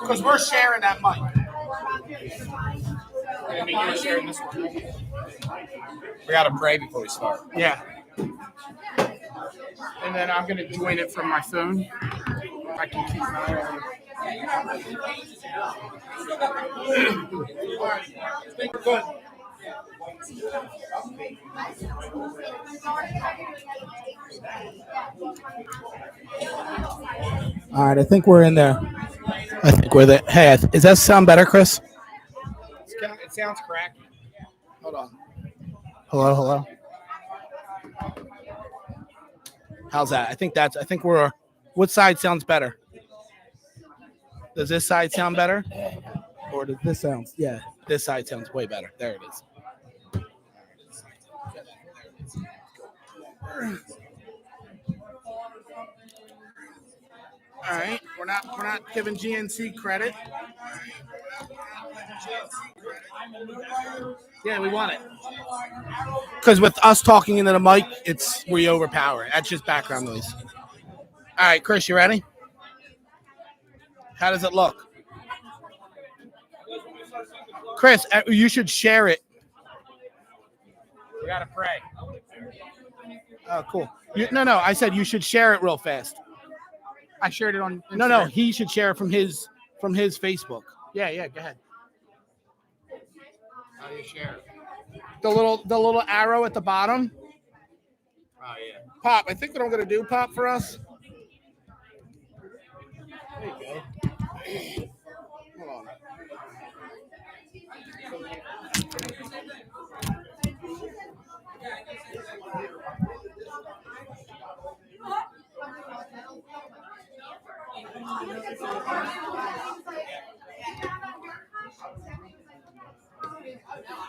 Because we're sharing that mic. I mean, you're sharing this one. We got to pray before we start. Yeah. And then I'm going to join it from my phone. I can keep my eye on it. Good. All right, I think we're in there. I think we're there. Hey, does that sound better, Chris? It sounds cracky. Hold on. Hello. How's that? I think we're. What side sounds better? Does this side sound better? Or does this sound? Yeah, this side sounds way better. There it is. All right, we're not giving GNC credit. Yeah, we want it. Because with us talking into the mic, we overpower it. That's just background noise. All right, Chris, you ready? How does it look? Chris, you should share it. We got to pray. Oh, cool. No, I said you should share it real fast. I shared it on Instagram. No, he should share it from his Facebook. Yeah, go ahead. How do you share it? The little arrow at the bottom. Oh, yeah. Pop, I think what I'm going to do, Pop, for us. There you go. Hold on.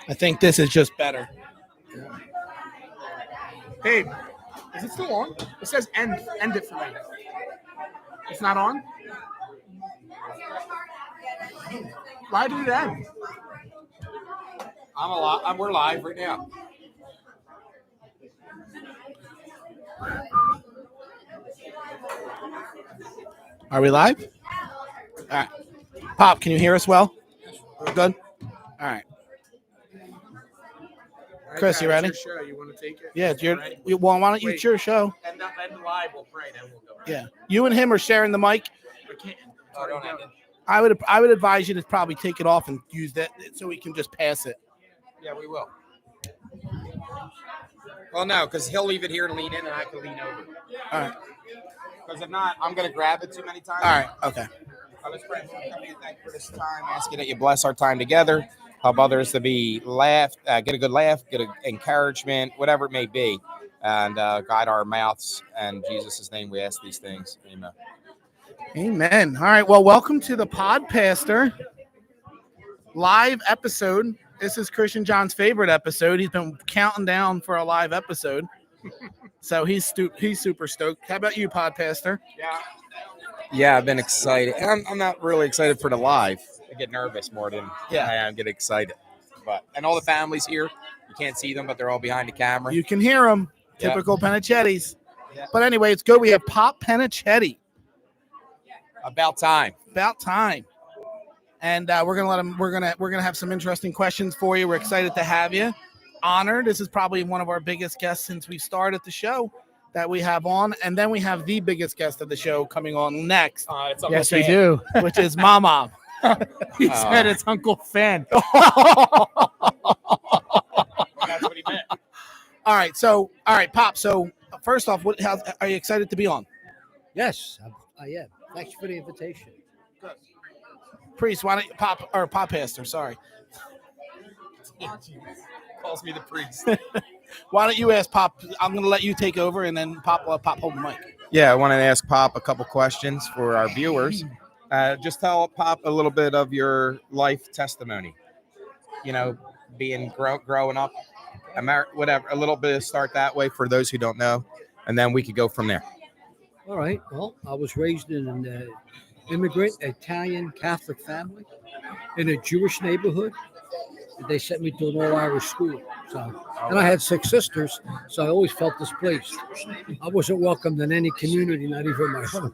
I think this is just better. Babe, is it still on? It says end it for me. It's not on? Why did it end? We're live right now. Are we live? All right. Pop, can you hear us well? We're good? All right. Chris, you ready? Show. You want to take it? Yeah, well, why don't you? It's your show. End live. We'll pray. Then we'll go. Yeah, you and him are sharing the mic. I would advise you to probably take it off and use that so we can just pass it. Yeah, we will. Well, no, because he'll leave it here to lean in, and I can lean over. All right. Because if not, I'm going to grab it too many times. All right. Okay. Let's pray. Thank you for this time. Ask you that you bless our time together. Help others to be get a good laugh, get an encouragement, whatever it may be, and guide our mouths. In Jesus' name, we ask these things. Amen. Amen. All right. Well, welcome to the Podpastor live episode. This is Christian John's favorite episode. He's been counting down for a live episode, so he's super stoked. How about you, Podpastor? Yeah, I've been excited. I'm not really excited for the live. I get nervous more than I get excited. And all the families here, you can't see them, but they're all behind the camera. You can hear them. Yeah. Typical Pennachiettis. Yeah. But anyway, it's good. We have Pop Pennachietti. About time. And we're gonna let him. We're gonna have some interesting questions for you. We're excited to have you. Honored. This is probably one of our biggest guests since we started the show that we have on, and then we have the biggest guest of the show coming on next. Yes, we do. Which is Mama. He said it's Uncle Fan. That's what he meant. All right, Pop. So first off, are you excited to be on? Yes, I am. Thanks for the invitation. Good. Priest, why don't you Podpastor? Sorry. Calls me the priest. Why don't you ask Pop? I'm going to let you take over, and then Pop hold the mic. Yeah, I want to ask Pop a couple questions for our viewers. Just tell Pop a little bit of your life testimony. You know, being growing up, whatever. A little bit. Start that way for those who don't know, and then we could go from there. All right. Well, I was raised in an immigrant Italian Catholic family in a Jewish neighborhood. They sent me to an all-Irish school. And I had 6 sisters, so I always felt displaced. I wasn't welcomed in any community, not even my home.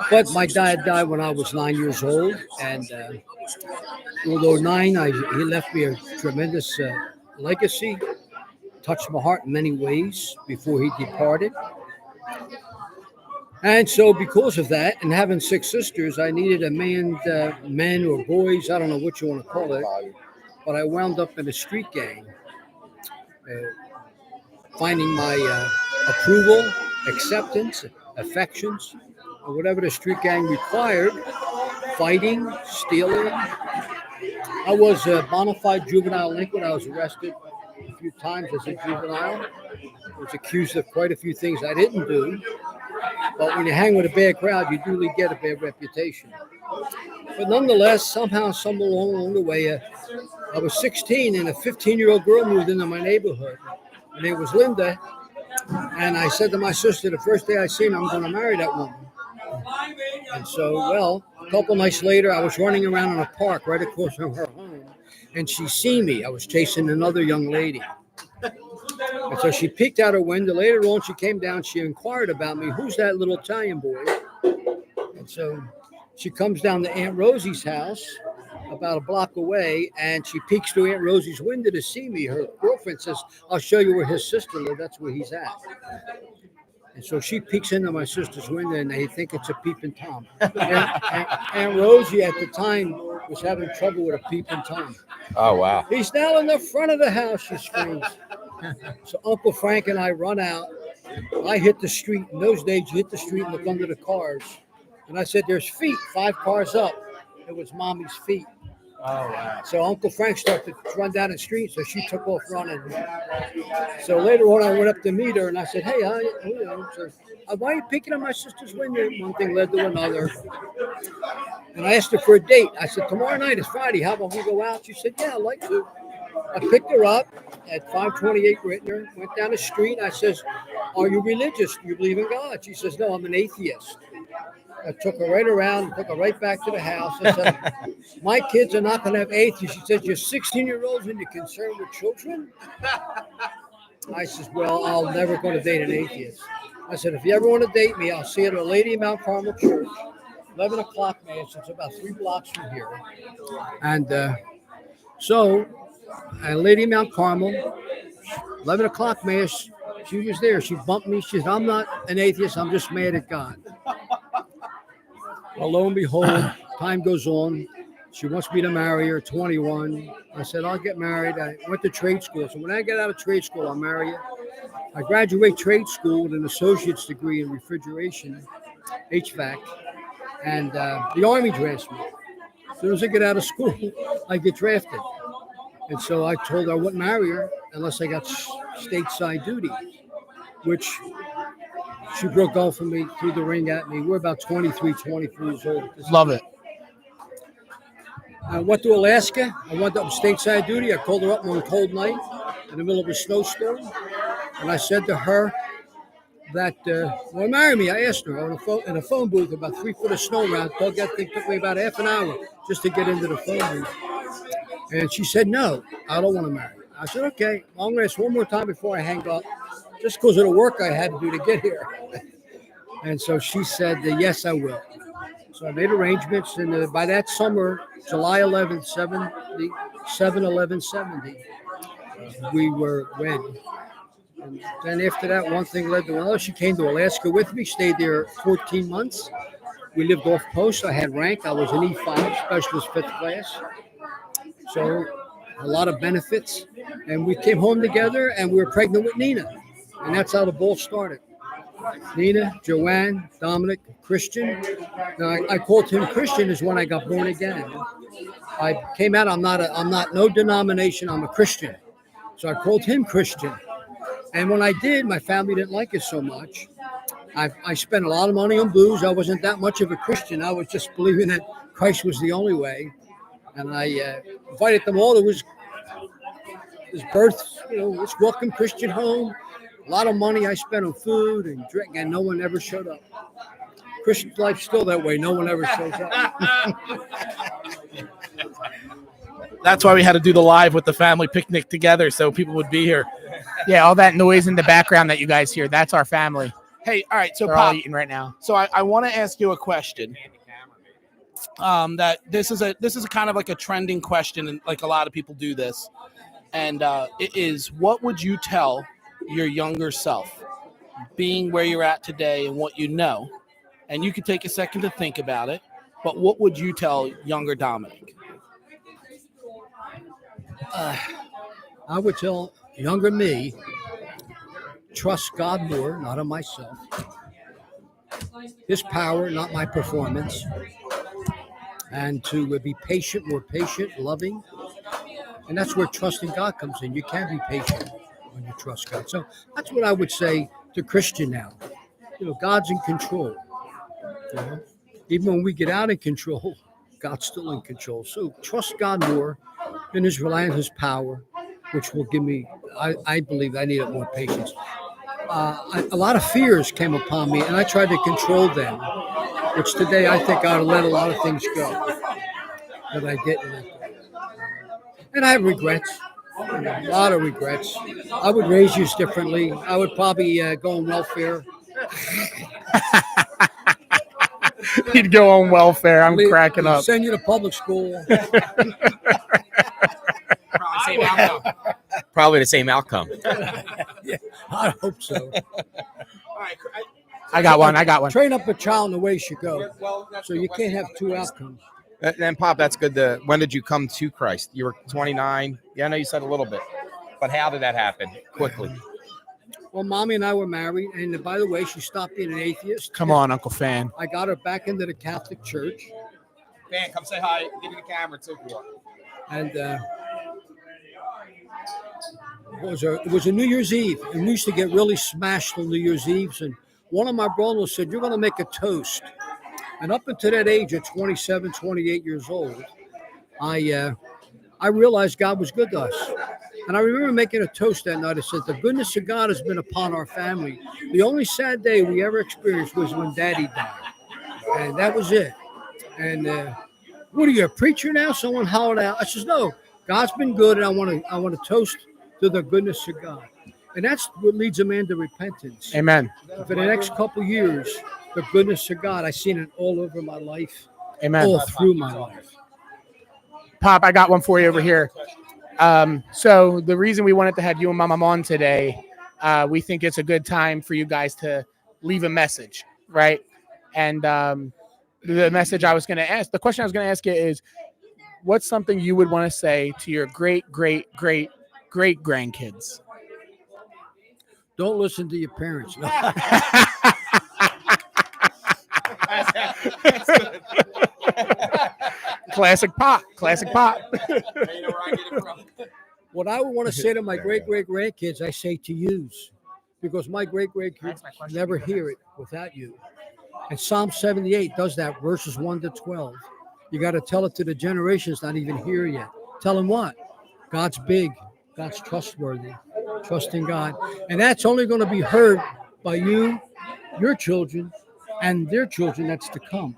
But my dad died when I was 9 years old, and although he left me a tremendous legacy, touched my heart in many ways before he departed. And so because of that, and having 6 sisters, I needed a men or boys, I don't know what you want to call it, but I wound up in a street gang, finding my approval, acceptance, affections, or whatever the street gang required, fighting, stealing. I was a bona fide juvenile delinquent. I was arrested a few times as a juvenile. I was accused of quite a few things I didn't do. But when you hang with a bad crowd, you do get a bad reputation. But nonetheless, somehow, somewhere along the way, I was 16 and a 15-year-old girl moved into my neighborhood. Her name was Linda. And I said to my sister, the first day I seen her, I'm going to marry that woman. And so, well, a couple nights later, I was running around in a park right across from her home. And she seen me. I was chasing another young lady. And so she peeked out her window. Later on, she came down. She inquired about me. Who's that little Italian boy? And so she comes down to Aunt Rosie's house about a block away, and she peeks through Aunt Rosie's window to see me. Her girlfriend says, I'll show you where his sister lives. That's where he's at. And so she peeks into my sister's window, and they think it's a peeping Tom. Aunt Rosie at the time was having trouble with a peeping Tom. Oh, wow. He's now in the front of the house, she screams. So Uncle Frank and I run out. I hit the street. In those days, you hit the street and look under the cars. And I said, there's feet, 5 cars up. It was Mommy's feet. Oh, wow. So Uncle Frank started to run down the street, so she took off running. So later on, I went up to meet her, and I said, hey, why are you picking on my sister's window? One thing led to another. And I asked her for a date. I said, tomorrow night is Friday. How about we go out? She said, yeah, I'd like to. I picked her up at 528 Rittner, went down the street. I says, are you religious? Do you believe in God? She says, no, I'm an atheist. I took her right around, took her right back to the house. I said, my kids are not going to have atheists. She says, you're 16-year-olds and you're concerned with children? I says, well, I'll never go to date an atheist. I said, if you ever want to date me, I'll see you at Our Lady of Mount Carmel Church, 11 o'clock mass. It's about 3 blocks from here. And so at Lady of Mount Carmel, 11 o'clock mass, she was there. She bumped me. She said, I'm not an atheist. I'm just mad at God. Well, lo and behold, time goes on. She wants me to marry her, 21. I said, I'll get married. I went to trade school. So when I get out of trade school, I'll marry you. I graduate trade school with an associate's degree in refrigeration, HVAC, and the Army drafts me. As soon as I get out of school, I get drafted. And so I told her I wouldn't marry her unless I got stateside duty, which she broke off from me, threw the ring at me. We're about 23, 24 years old. Love it. I went to Alaska. I went up stateside duty. I called her up one cold night in the middle of a snowstorm. And I said to her that, well, marry me. I asked her in a phone booth, about 3 foot of snow around. That thing took me about half an hour just to get into the phone booth. And she said, no, I don't want to marry. I said, okay, I'm going to ask one more time before I hang up, just because of the work I had to do to get here. And so she said, yes, I will. So I made arrangements, and by that summer, July 11th, 7/11/70, we were wed. And then after that, one thing led to another. She came to Alaska with me, stayed there 14 months. We lived off post. I had rank. I was an E5, specialist 5th class. So a lot of benefits. And we came home together, and we were pregnant with Nina. And that's how the ball started. Nina, Joanne, Dominic, Christian. Now, I called him Christian is when I got born again. I came out, I'm not no denomination, I'm a Christian. So I called him Christian. And when I did, my family didn't like it so much. I spent a lot of money on booze. I wasn't that much of a Christian. I was just believing that Christ was the only way. And I invited them all. It was his birth, this welcome Christian home. A lot of money I spent on food and drink, and no one ever showed up. Christian life's still that way. No one ever shows up. That's why we had to do the live with the family picnic together so people would be here. Yeah, all that noise in the background that you guys hear, that's our family. Hey, all right. So, They're all Pop, eating right now. so I want to ask you a question. That this is a kind of like a trending question, and like a lot of people do this. And it is, what would you tell your younger self, being where you're at today and what you know? And you could take a second to think about it. But what would you tell younger Dominic? I would tell younger me, trust God more, not in myself. His power, not my performance. And to be patient, more patient, loving. And that's where trusting God comes in. You can be patient when you trust God. So that's what I would say to Christian now. God's in control. Even when we get out of control, God's still in control. So trust God more and just rely on his power, which will give me, I believe I needed more patience. A lot of fears came upon me, and I tried to control them, which today I think I ought to let a lot of things go that I didn't. And I have regrets, a lot of regrets. I would raise you differently. I would probably go on welfare. He'd go on welfare. I'm cracking up. Send you to public school. Probably the same outcome. Yeah, I hope so. I got one. Train up a child in the way he should go. So you can't have two outcomes. And Pop, that's good. When did you come to Christ? You were 29. Yeah, I know you said a little bit, but how did that happen? Quickly. Well, Mommy and I were married, and by the way, she stopped being an atheist. Come on, Uncle Fan. I got her back into the Catholic Church. Fan, come say hi. Give me the camera too. And it was a New Year's Eve, and we used to get really smashed on New Year's Eves. And one of my brothers said, "You're going to make a toast." And up until that age of 27, 28 years old, I realized God was good to us. And I remember making a toast that night. I said, "The goodness of God has been upon our family. The only sad day we ever experienced was when Daddy died." And that was it. And what are you, a preacher now? Someone hollered out. I says, "No, God's been good, and I want to toast to the goodness of God." And that's what leads a man to repentance. Amen. For the next couple of years, the goodness of God, I've seen it all over my life, Amen. all through my life. Pop, I got one for you over here. So the reason we wanted to have you and my mom on today, we think it's a good time for you guys to leave a message, right? And the message I was going to ask, the question I was going to ask you is, what's something you would want to say to your great grandkids? Don't listen to your parents. No. Classic Pop. What I would want to say to my great-great-grandkids, I say to yous, because my great-great-kids never hear it without you. And Psalm 78 does that, verses 1 to 12. You got to tell it to the generations not even here yet. Tell them what? God's big. God's trustworthy. Trust in God. And that's only going to be heard by you, your children, and their children that's to come.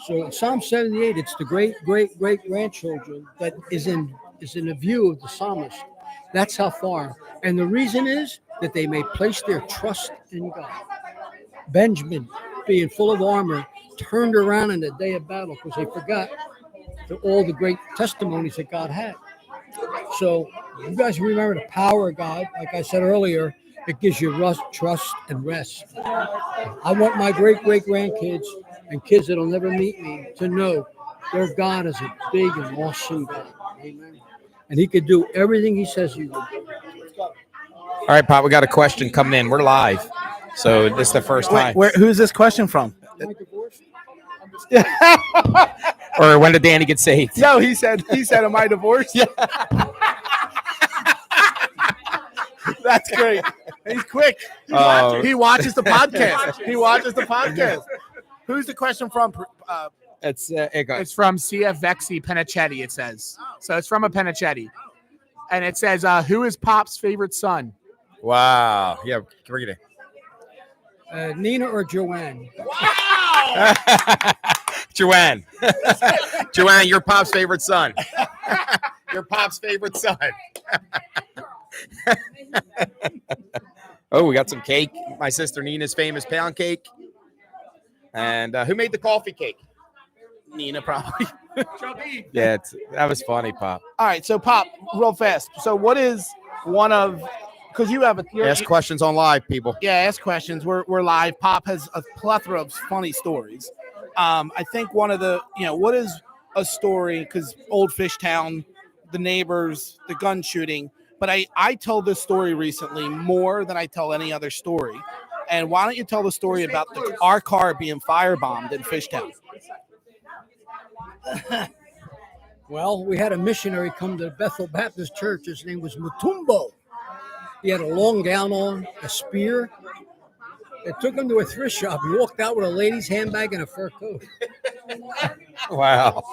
So in Psalm 78, it's the great-great-great-grandchildren that is in the view of the psalmist. That's how far. And the reason is that they may place their trust in God. Benjamin, being full of armor, turned around in the day of battle because they forgot all the great testimonies that God had. So you guys remember the power of God. Like I said earlier, it gives you trust and rest. I want my great-great-grandkids and kids that'll never meet me to know their God is a big and awesome God. Amen. And he could do everything he says he will do. All right, Pop, we got a question coming in. We're live. So this is the first time. Who's this question from? Am I divorced? Or when did Danny get saved? No, he said, "Am I divorced?" Yeah. That's great. He's quick. He watches the podcast. Who's the question from? It's from CFVexy Pennachietti, it says. So it's from a Pennachietti. And it says, who is Pop's favorite son? Wow. Yeah, read it. Nina or Joanne? Wow. Joanne. Joanne, you're Pop's favorite son. You're Pop's favorite son. Oh, we got some cake. My sister Nina's famous pound cake. And who made the coffee cake? Nina, probably. Yeah, that was funny, Pop. All right, so Pop, real fast. So what is one of, because you have Ask questions on live, people. Yeah, ask questions. We're live. Pop has a plethora of funny stories. I think one of the, what is a story, because Old Fishtown, the neighbors, the gun shooting, but I told this story recently more than I tell any other story. And why don't you tell the story about our car being firebombed in Fishtown? Well, we had a missionary come to Bethel Baptist Church. His name was Mutumbo. He had a long gown on, a spear. They took him to a thrift shop. He walked out with a lady's handbag and a fur coat. Wow.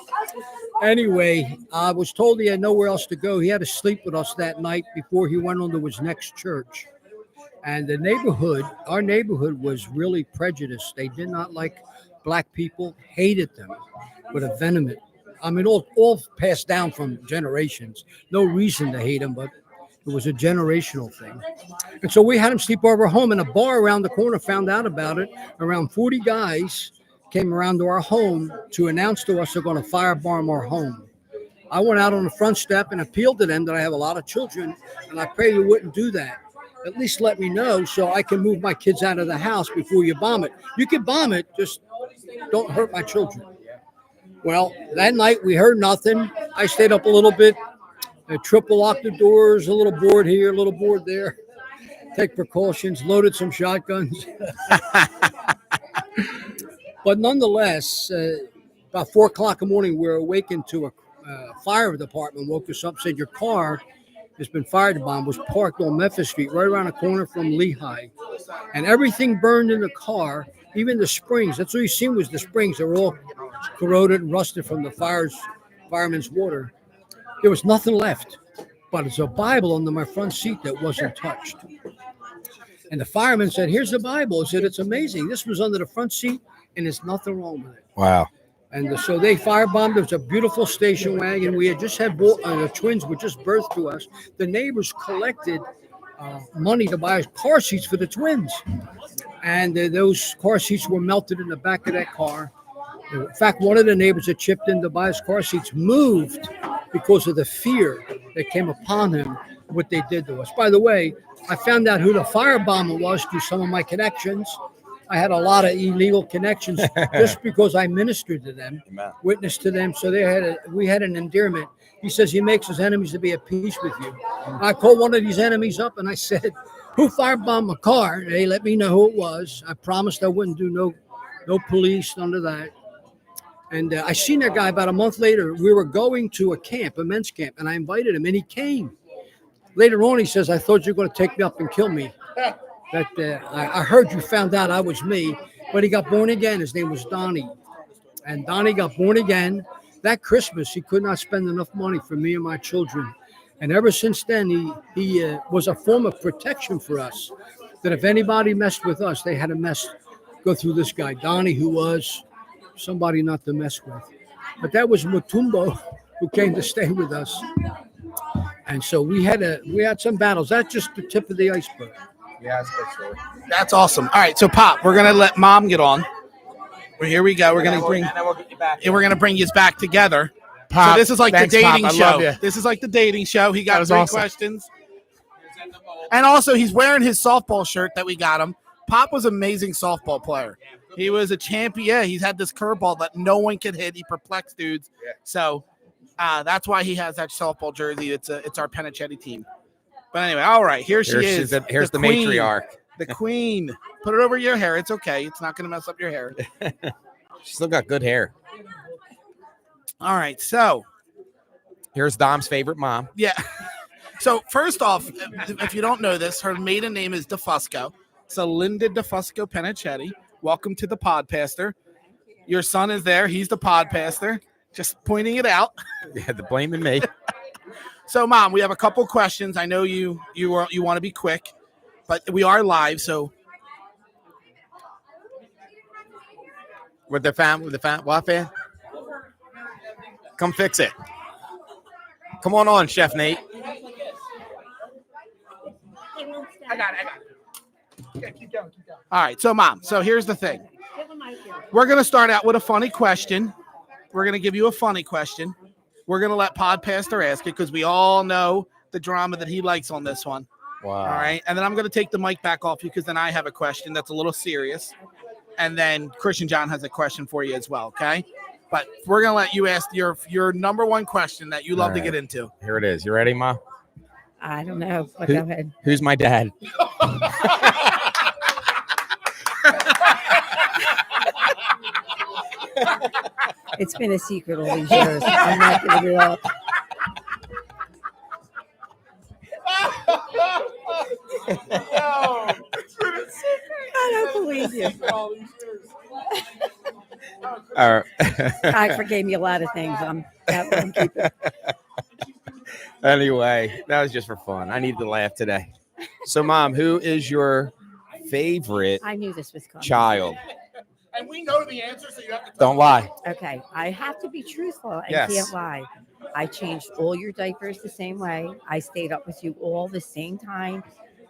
Anyway, I was told he had nowhere else to go. He had to sleep with us that night before he went on to his next church. And our neighborhood was really prejudiced. They did not like black people, hated them with a venom. I mean, all passed down from generations. No reason to hate them, but it was a generational thing. And so we had him sleep over home, and a bar around the corner found out about it. Around 40 guys came around to our home to announce to us they're going to firebomb our home. I went out on the front step and appealed to them that I have a lot of children, and I pray you wouldn't do that. At least let me know so I can move my kids out of the house before you bomb it. You can bomb it, just don't hurt my children. Well, that night we heard nothing. I stayed up a little bit. I triple locked the doors, a little board here, a little board there. Take precautions, loaded some shotguns. But nonetheless, about 4 o'clock in the morning, we were awakened to a fire department woke us up, said your car has been fired bomb, was parked on Memphis Street, right around the corner from Lehigh. And everything burned in the car, even the springs. That's all you seen was the springs. They were all corroded and rusted from the fireman's water. There was nothing left, but there's a Bible under my front seat that wasn't touched. And the fireman said, here's the Bible. He said, it's amazing. This was under the front seat, and there's nothing wrong with it. Wow. And so they firebombed. It was a beautiful station wagon. We had just had the twins were just birthed to us. The neighbors collected money to buy car seats for the twins. And those car seats were melted in the back of that car. In fact, one of the neighbors that chipped in to buy his car seats moved because of the fear that came upon him, what they did to us. By the way, I found out who the firebomber was through some of my connections. I had a lot of illegal connections just because I ministered to them, witnessed to them. So we had an endearment. He says he makes his enemies to be at peace with you. I called one of these enemies up and I said, who firebombed my car? They let me know who it was. I promised I wouldn't do no police, none of that. And I seen that guy about a month later. We were going to a camp, a men's camp, and I invited him, and he came. Later on, he says, I thought you were going to take me up and kill me. That I heard you found out I was me, but he got born again. His name was Donnie. And Donnie got born again. That Christmas, he could not spend enough money for me and my children. And ever since then, he was a form of protection for us, that if anybody messed with us, they had to go through this guy, Donnie, who was somebody not to mess with. But that was Mutumbo, who came to stay with us. And so we had some battles. That's just the tip of the iceberg. Yeah, that's a good story. That's awesome. All right, so Pop, we're gonna let Mom get on. Well, here we go. We're gonna bring you back together. Pop, so this is like thanks, the dating Pop, I show. love you. This is like the dating show. He got 3 awesome. questions. And also, he's wearing his softball shirt that we got him. Pop was an amazing softball player. He was a champion. Yeah, he's had this curveball that no one could hit. He perplexed dudes. So that's why he has that softball jersey. It's our Pennachietti team. But anyway, all right. Here she is. Here's the queen, matriarch. The queen. Put it over your hair. It's okay. It's not going to mess up your hair. She's still got good hair. All right. So here's Dom's favorite mom. Yeah. So first off, if you don't know this, her maiden name is DeFusco. So Linda DeFusco Pennachietti. Welcome to the Podpastor. Your son is there. He's the Podpastor. Just pointing it out. Yeah, the blaming me. So, Mom, we have a couple questions. I know you want to be quick, but we are live. So, with the what fan? Come fix it. Come on, Chef Nate. I got it. Okay, keep going. All right, so Mom, so here's the thing. We're going to start out with a funny question. We're going to give you a funny question. We're going to let Podpastor ask it because we all know the drama that he likes on this one. Wow. All right, and then I'm going to take the mic back off you because then I have a question that's a little serious. And then Christian John has a question for you as well, okay? But we're going to let you ask your number one question that you love to get into. Here it is. You ready, Ma? I don't know, but go ahead. Who's my dad? It's been a secret all these years. I'm not giving it up. I don't believe you. All right. I forgave me a lot of things. I'm keeping. Anyway, that was just for fun. I needed to laugh today. So, Mom, who is your favorite I knew this was coming. child? And we know the answer, so you have to Don't lie. Okay, I have to be truthful. I Yes. can't lie. I changed all your diapers the same way. I stayed up with you all the same time,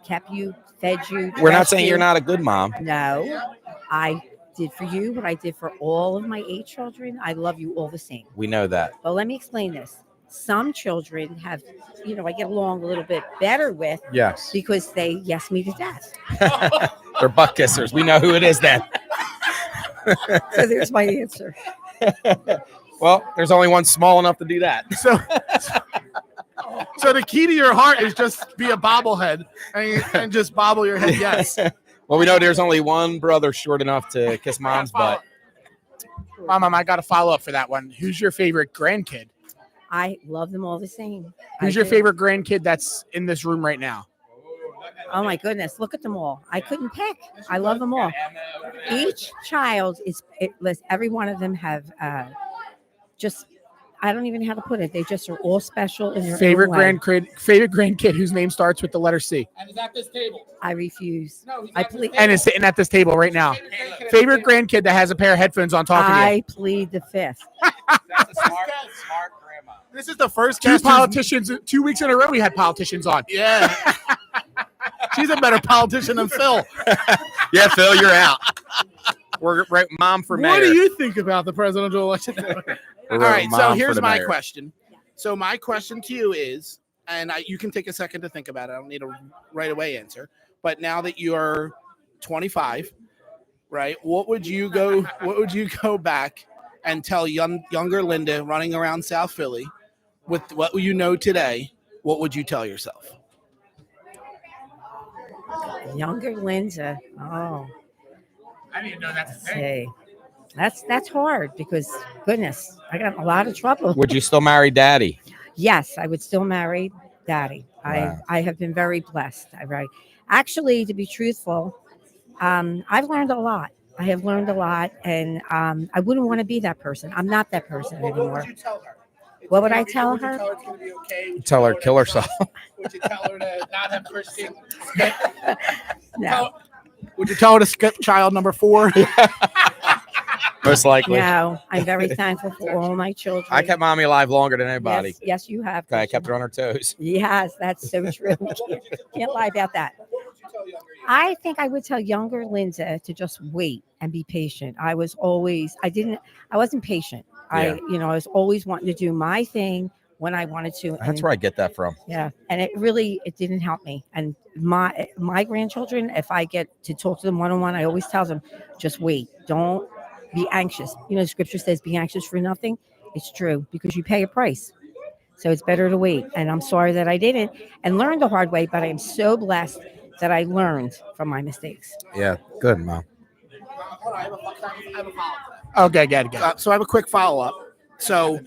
kept you, fed you. We're not dressed saying you. you're not a good mom. No, I did for you what I did for all of my 8 children. I love you all the same. We know that. But let me explain this. Some children have, I get along a little bit better with Yes. because they yes me to death. They're butt kissers. We know who it is then. So there's my answer. Well, there's only one small enough to do that. So the key to your heart is just be a bobblehead and just bobble your head. Yes. Well, we know there's only one brother short enough to kiss Mom's butt. Mom, I got to follow up for that one. Who's your favorite grandkid? I love them all the same. Who's your favorite grandkid that's in this room right now? Oh my goodness, look at them all. I couldn't pick. I love them all. Each child every one of them have I don't even know how to put it. They just are all special in their Favorite own way. grandkid whose name starts with the letter C. And he's at this table. I refuse. No, he's I at this plead. table. And is sitting at this table right now. Favorite grandkid that has a pair of headphones on talking to you. I plead the fifth. That's a smart grandma. This is the first Two guest who's- politicians, 2 weeks in a row we had politicians on. Yeah. She's a better politician than Phil. Yeah, Phil, you're out. We're right, Mom for mayor. What do you think about the presidential election? All right, so Mom for here's the my mayor. question. So my question to you is, and you can take a second to think about it. I don't need a right away answer. But now that you are 25, right? What would you go back and tell younger Linda running around South Philly with what you know today? What would you tell yourself? Younger Linda. Oh, I didn't know that's let's see. That's hard because goodness, I got in a lot of trouble. Would you still marry Daddy? Yes, I would still marry Daddy. Wow. I have been very blessed. Actually, to be truthful, I've learned a lot. I have learned a lot, and I wouldn't want to be that person. I'm not that person anymore. What would you tell her? What would I tell her? Tell her it's going to be okay? Would Tell you her kill herself. Would you tell her to not have Christian? No, Would you tell her to skip child number 4? Most likely. no. I'm very thankful for all my children. I kept Mommy alive longer than anybody. Yes, you have. Okay, I kept her on her toes. Yes, that's so true. Can't lie about that. I think I would tell younger Linda to just wait and be patient. I wasn't patient. Yeah. I was always wanting to do my thing when I wanted to. That's where I get that from. Yeah. And it didn't help me. And my grandchildren, if I get to talk to them one-on-one, I always tell them, just wait. Don't be anxious. Scripture says be anxious for nothing. It's true because you pay a price. So it's better to wait. And I'm sorry that I didn't and learned the hard way, but I am so blessed that I learned from my mistakes. Yeah, good, Mom. Hold on, I have a follow-up. Okay, good. So I have a quick follow-up. So,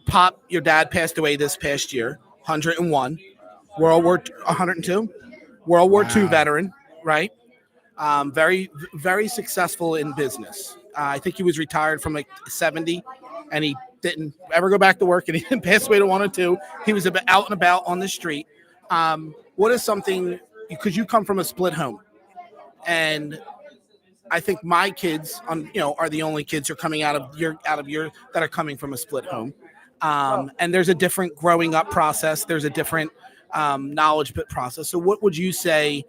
Pop, your dad passed away this past year, 101, 102, World War II veteran, right? Very, very successful in business. I think he was retired from 70, and he didn't ever go back to work, and he didn't pass away to 102. He was out and about on the street. What is something, because you come from a split home, and I think my kids, are the only kids who are coming out of your that are coming from a split home, and there's a different growing up process. There's a different knowledge process. So what would you say,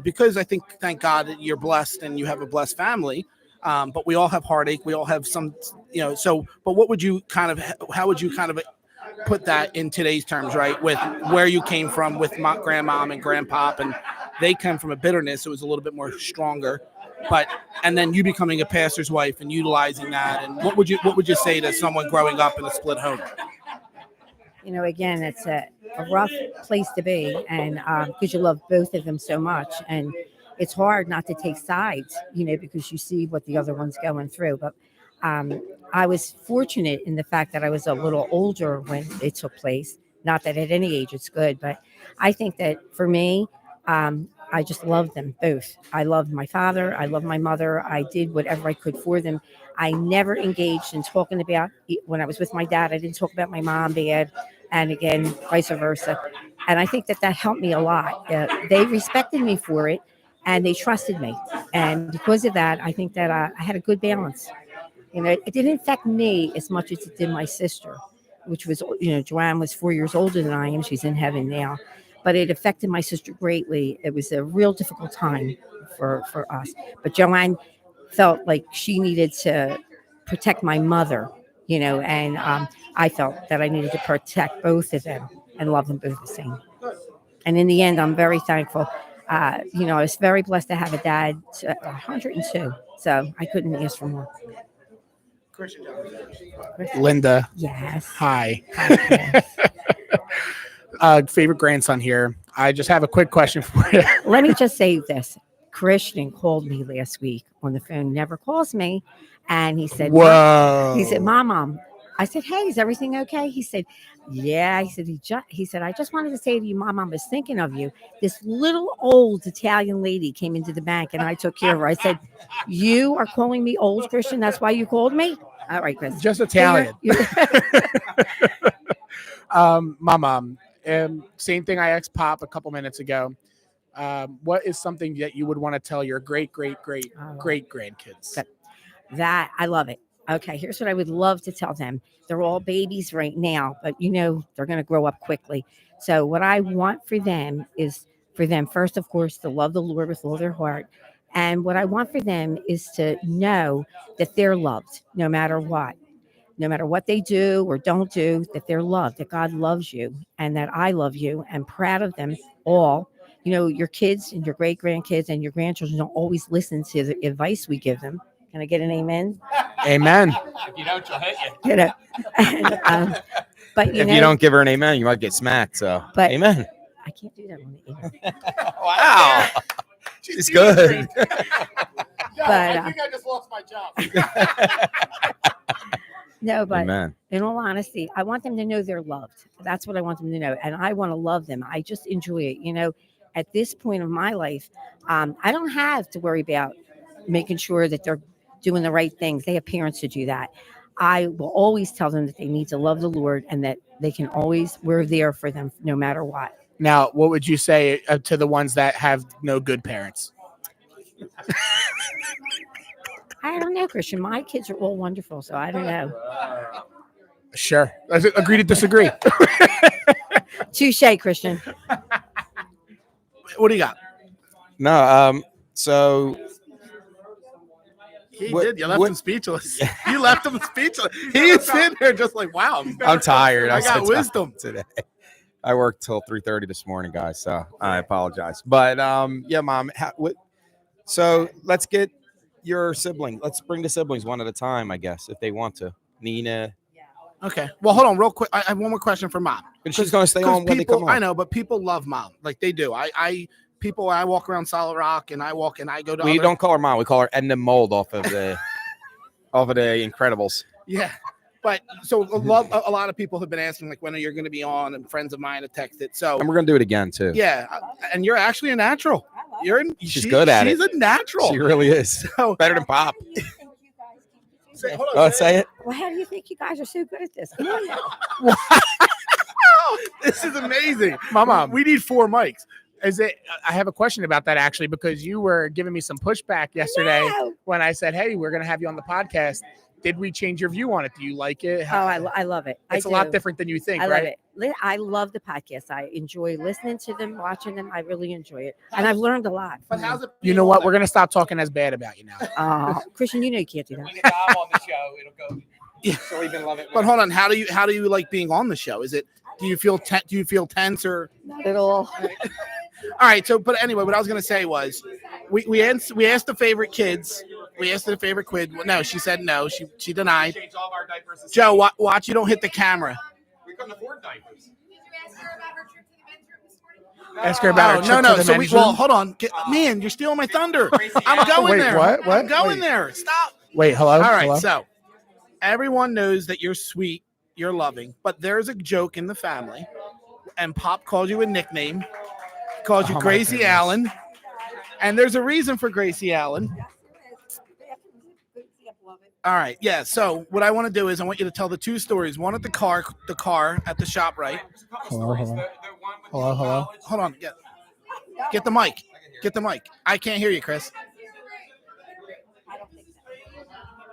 because I think, thank God that you're blessed and you have a blessed family, but we all have heartache. We all have some, but what would you how would you kind of put that in today's terms, right? With where you came from with my grandmom and grandpop, and they come from a bitterness. It was a little bit more stronger, and then you becoming a pastor's wife and utilizing that. And what would you say to someone growing up in a split home? Again, it's a rough place to be, and because you love both of them so much, and it's hard not to take sides, because you see what the other one's going through. But I was fortunate in the fact that I was a little older when it took place. Not that at any age it's good, but I think that for me, I just loved them both. I loved my father. I loved my mother. I did whatever I could for them. I never engaged in talking about, when I was with my dad, I didn't talk about my mom bad, and again, vice versa. And I think that helped me a lot. They respected me for it, and they trusted me. And because of that, I think that I had a good balance. It didn't affect me as much as it did my sister, which was, Joanne was 4 years older than I am. She's in heaven now. But it affected my sister greatly. It was a real difficult time for us. But Joanne felt like she needed to protect my mother, and I felt that I needed to protect both of them and love them both the same. And in the end, I'm very thankful. I was very blessed to have a dad, 102. So I couldn't ask for more. Linda. Yes. Hi. Hi. Favorite grandson here. I just have a quick question for you. Let me just say this. Christian called me last week on the phone, never calls me. And he said, Whoa. He said, Mom. I said, hey, is everything okay? He said, yeah. He said, I just wanted to say to you, Mom, I was thinking of you. This little old Italian lady came into the bank and I took care of her. I said, you are calling me old, Christian? That's why you called me? All right, Chris. Just Italian. My mom. Same thing I asked Pop a couple minutes ago. What is something that you would want to tell your great grandkids? That I love it. Okay, here's what I would love to tell them. They're all babies right now, but they're going to grow up quickly. So what I want for them is for them, first, of course, to love the Lord with all their heart. And what I want for them is to know that they're loved no matter what. No matter what they do or don't do, that they're loved, that God loves you and that I love you, and proud of them all. Your kids and your great grandkids and your grandchildren don't always listen to the advice we give them. Can I get an amen? Amen. If you don't, she'll hit you. But if you don't give her an amen, you might get smacked. So, amen. I can't do that on the air. Wow. She's good. But I think I just lost my job. No, but Amen. In all honesty, I want them to know they're loved. That's what I want them to know. And I want to love them. I just enjoy it. At this point of my life, I don't have to worry about making sure that they're doing the right things. They have parents to do that. I will always tell them that they need to love the Lord and that we're there for them no matter what. Now, what would you say to the ones that have no good parents? I don't know, Christian. My kids are all wonderful, so I don't know. Sure. Agree to disagree. Touche, Christian. What do you got? No, so... He did. You left him speechless. You left him speechless. He's sitting there just like, wow. I'm tired. I got wisdom today. I worked till 3:30 this morning, guys, so I apologize. But, yeah, Mom. So let's get your sibling. Let's bring the siblings one at a time, I guess, if they want to. Nina. Okay. Well, hold on real quick. I have one more question for Mom. But she's going to stay on when they come on. I know, but people love Mom. Like they do. I walk around Solid Rock and I go to. We don't call her Mom. We call her Edna Mold off of the Incredibles. Yeah. But so a lot of people have been asking like when are you going to be on, and friends of mine have texted. So and we're going to do it again too. Yeah, and you're actually a natural. She's good at it. She's a natural. She really is. So, better than Pop. Say it. Well, how do you think you guys are so good at this? Come on now. This is amazing, Mama. We need 4 mics. I have a question about that actually, because you were giving me some pushback yesterday when I said, hey, we're going to have you on the podcast. did we change your view on it? Do you like it? Oh, I love it. It's a lot different than you think, I right? love it. I love the podcast. I enjoy listening to them, watching them. I really enjoy it, and I've learned a lot. But how's it? You know what? We're gonna stop talking as bad about you now. Christian, you know you can't do that. When you get Dom on the show, it'll go. Yeah. So even love it. But hold on, how do you like being on the show? Is it? Do you feel tense or? Not at all. All right. So, but anyway, what I was gonna say was, we asked the favorite kids. We asked the favorite kid. No, she said no. She denied. Change all of our diapers. Joe, watch you don't hit the camera. We couldn't afford diapers. Ask her about her trip no. to the So men's room. well, hold on. Man, you're stealing my thunder. I'm going Wait, there. what? I'm going Wait. there. Stop. Wait, hello. All right. Hello? So everyone knows that you're sweet, you're loving, but there's a joke in the family, and Pop calls you a nickname. He calls you Oh, my Gracie goodness. Allen, and there's a reason for Gracie Allen. All right, yeah. So what I want to do is I want you to tell the two stories. One at the car at the shop, right? Hello. Hello. Hold on. Get the mic. Get the mic. I can't hear you, Chris.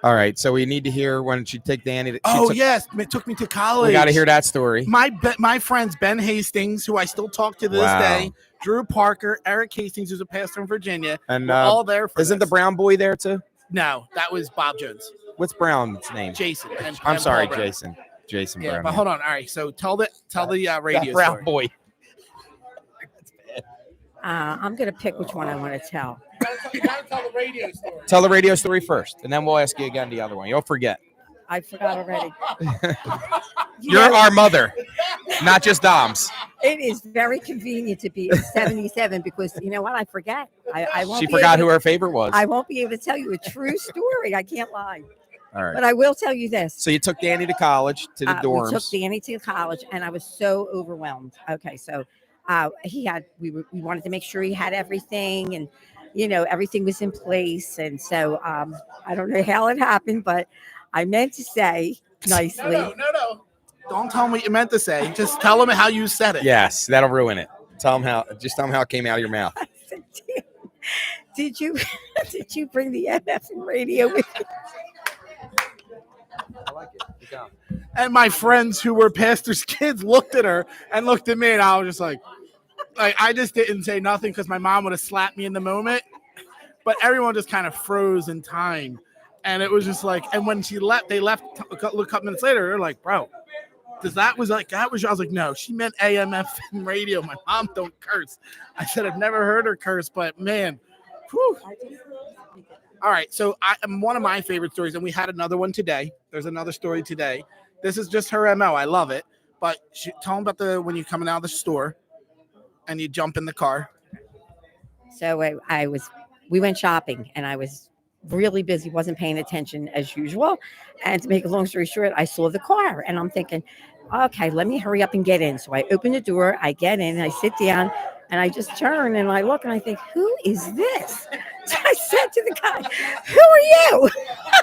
All right, so we need to hear when she take Danny. Yes, it took me to college. We got to hear that story. My friends Ben Hastings, who I still talk to this day, Drew Parker, Eric Hastings, who's a pastor in Virginia, And were all there for isn't the this. Brown boy there too? No, that was Bob Jones. What's Brown's name? Jason. I'm sorry, Paul Brown. Jason. Jason Yeah, Brown. but hold on. All right, so tell the radio Brown story. boy. I'm gonna pick which one I want to tell. You gotta tell the radio story. Tell the radio story first, and then we'll ask you again the other one. You'll forget. I forgot already. You're our mother, not just Dom's. It is very convenient to be 77 because you know what? I forget. I won't. She be forgot able who to- her favorite was. I won't be able to tell you a true story. I can't lie. All right. But I will tell you this. So you took Danny to college, to the dorms. We took Danny to college, and I was so overwhelmed. Okay, so we wanted to make sure he had everything, and everything was in place. And so I don't know how it happened, but I meant to say nicely. No. Don't tell him what you meant to say. Just tell him how you said it. Yes, that'll ruin it. Tell him how it came out of your mouth. I said, did you bring the MF and radio with you? I like it. Good job. And my friends who were pastors' kids looked at her and looked at me, and I was just like I just didn't say nothing because my mom would have slapped me in the moment. But everyone just kind of froze in time. And it was just like, and when she left, they left a couple minutes later. They're like, bro, I was like, no, she meant AMF radio. My mom don't curse. I said, I've never heard her curse, but man, whew. All right. So one of my favorite stories, and we had another one today. There's another story today. This is just her MO. I love it. But tell them about when you're coming out of the store and you jump in the car. So we went shopping, and I was really busy, wasn't paying attention as usual. And to make a long story short, I saw the car, and I'm thinking, okay, let me hurry up and get in. So I open the door, I get in, I sit down, and I just turn and I look and I think, who is this? So I said to the guy, who are you?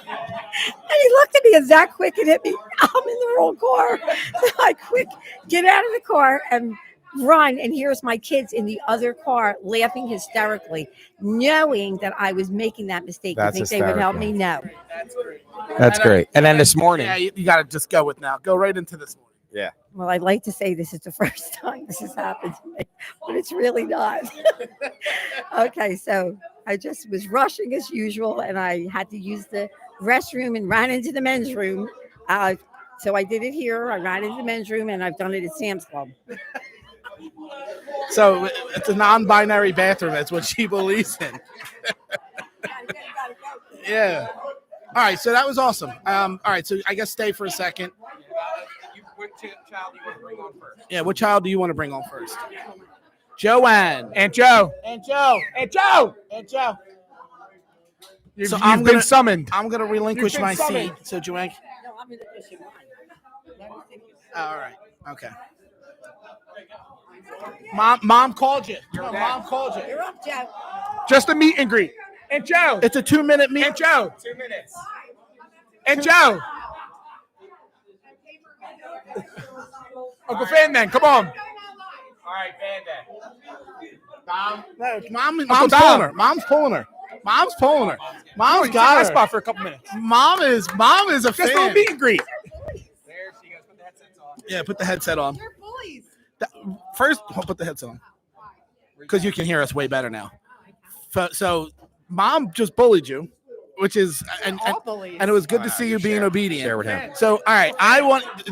And he looked at me and that quick and hit me. I'm in the wrong car. So I quick get out of the car and run, and here's my kids in the other car laughing hysterically, knowing that I was making that mistake. That's You think they would help me? No. That's great. And then this morning. Yeah, you got to just go with now. Go right into this morning. Yeah. Well, I'd like to say this is the first time this has happened to me, but it's really not. Okay, so I just was rushing as usual, and I had to use the restroom and ran into the men's room. So I did it here. I ran into the men's room, and I've done it at Sam's Club. So it's a non-binary bathroom. That's what she believes in. Yeah. All right. So that was awesome. All right. So I guess stay for a second. What child do you want to bring on first? Yeah. What child do you want to bring on first? Joanne. Aunt Joe. Aunt Joe. Aunt Joe. Aunt Joe. You've, So you've been summoned. I'm going to relinquish You've been my summoned. seat. So Joanne. No, I'm in the fishing line. All right. Okay. Mom called you. No, Mom called you. You're up, Joe. Just a meet and greet. Aunt Joe. It's a 2-minute meet. Aunt Joe. 2 minutes. Aunt Joe. Uncle Fan Man, come on. All right, Band-Aid. No, mom's Uncle pulling Dom. her. Mom's pulling her. Mom's pulling her. Mom's Got got my her. spot for a couple minutes. Mom is a Just a fan. meet and greet. There she goes. Put the headsets on. Yeah, put the headset on. First, I'll put the headset on because you can hear us way better now. So Mom just bullied you, which is and it was good to see you being obedient. Share with him. So, all right,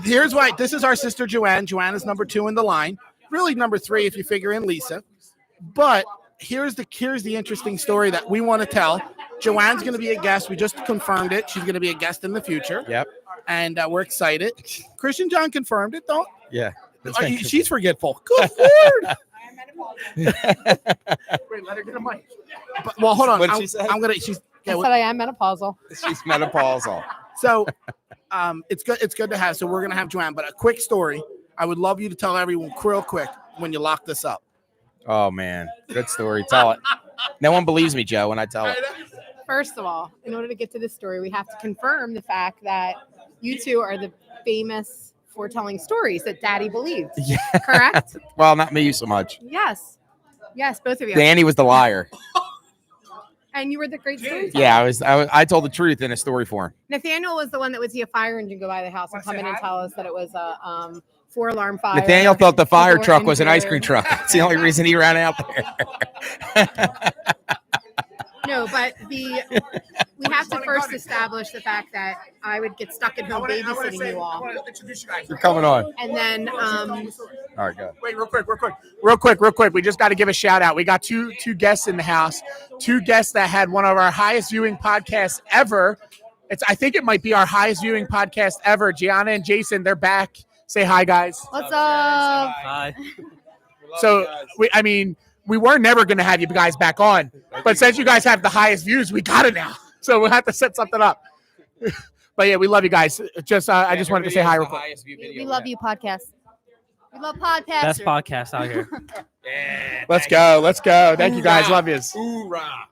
here's why. This is our sister Joanne. Joanne is number 2 in the line. Really number 3 if you figure in Lisa. But here's the interesting story that we want to tell. Joanne's going to be a guest. We just confirmed it. She's going to be a guest in the future. Yep. And we're excited. Christian John confirmed it, though. Yeah. She's forgetful. Good Lord. Wait, let her get a mic. But, well, hold on. What did she say? I said I am menopausal. She's menopausal. So it's good. It's good to have. So we're gonna have Joanne. But a quick story. I would love you to tell everyone real quick when you lock this up. Oh man, good story. Tell it. No one believes me, Joe, when I tell it. First of all, in order to get to this story, we have to confirm the fact that you two are the famous foretelling stories that Daddy believed. Yeah. Correct? Well, not me so much. Yes. Yes, both of you. Danny was the liar. And you were the great storyteller. Yeah, I told the truth in a story form. Nathaniel was the one that would see a fire engine go by the house and come in and tell us that it was a 4-alarm fire. Nathaniel thought the fire People were truck was an ice cream injured. truck. That's the only reason he ran out there. No, but we have to first establish the fact that I would get stuck at home babysitting you all. You're coming on. And then All right, go. Wait, real quick. We just got to give a shout out. We got two guests in the house, 2 guests that had one of our highest viewing podcasts ever. I think it might be our highest viewing podcast ever. Gianna and Jason, they're back. Say hi, guys. what's up? Hi. So we were never going to have you guys back on, but since you guys have the highest views, we got it now. So we'll have to set something up. But yeah, we love you guys. I just wanted to say hi real quick. We love you, podcast. We love podcast. Best podcast out here. Let's go. Thank you guys. Love yous. Hoorah.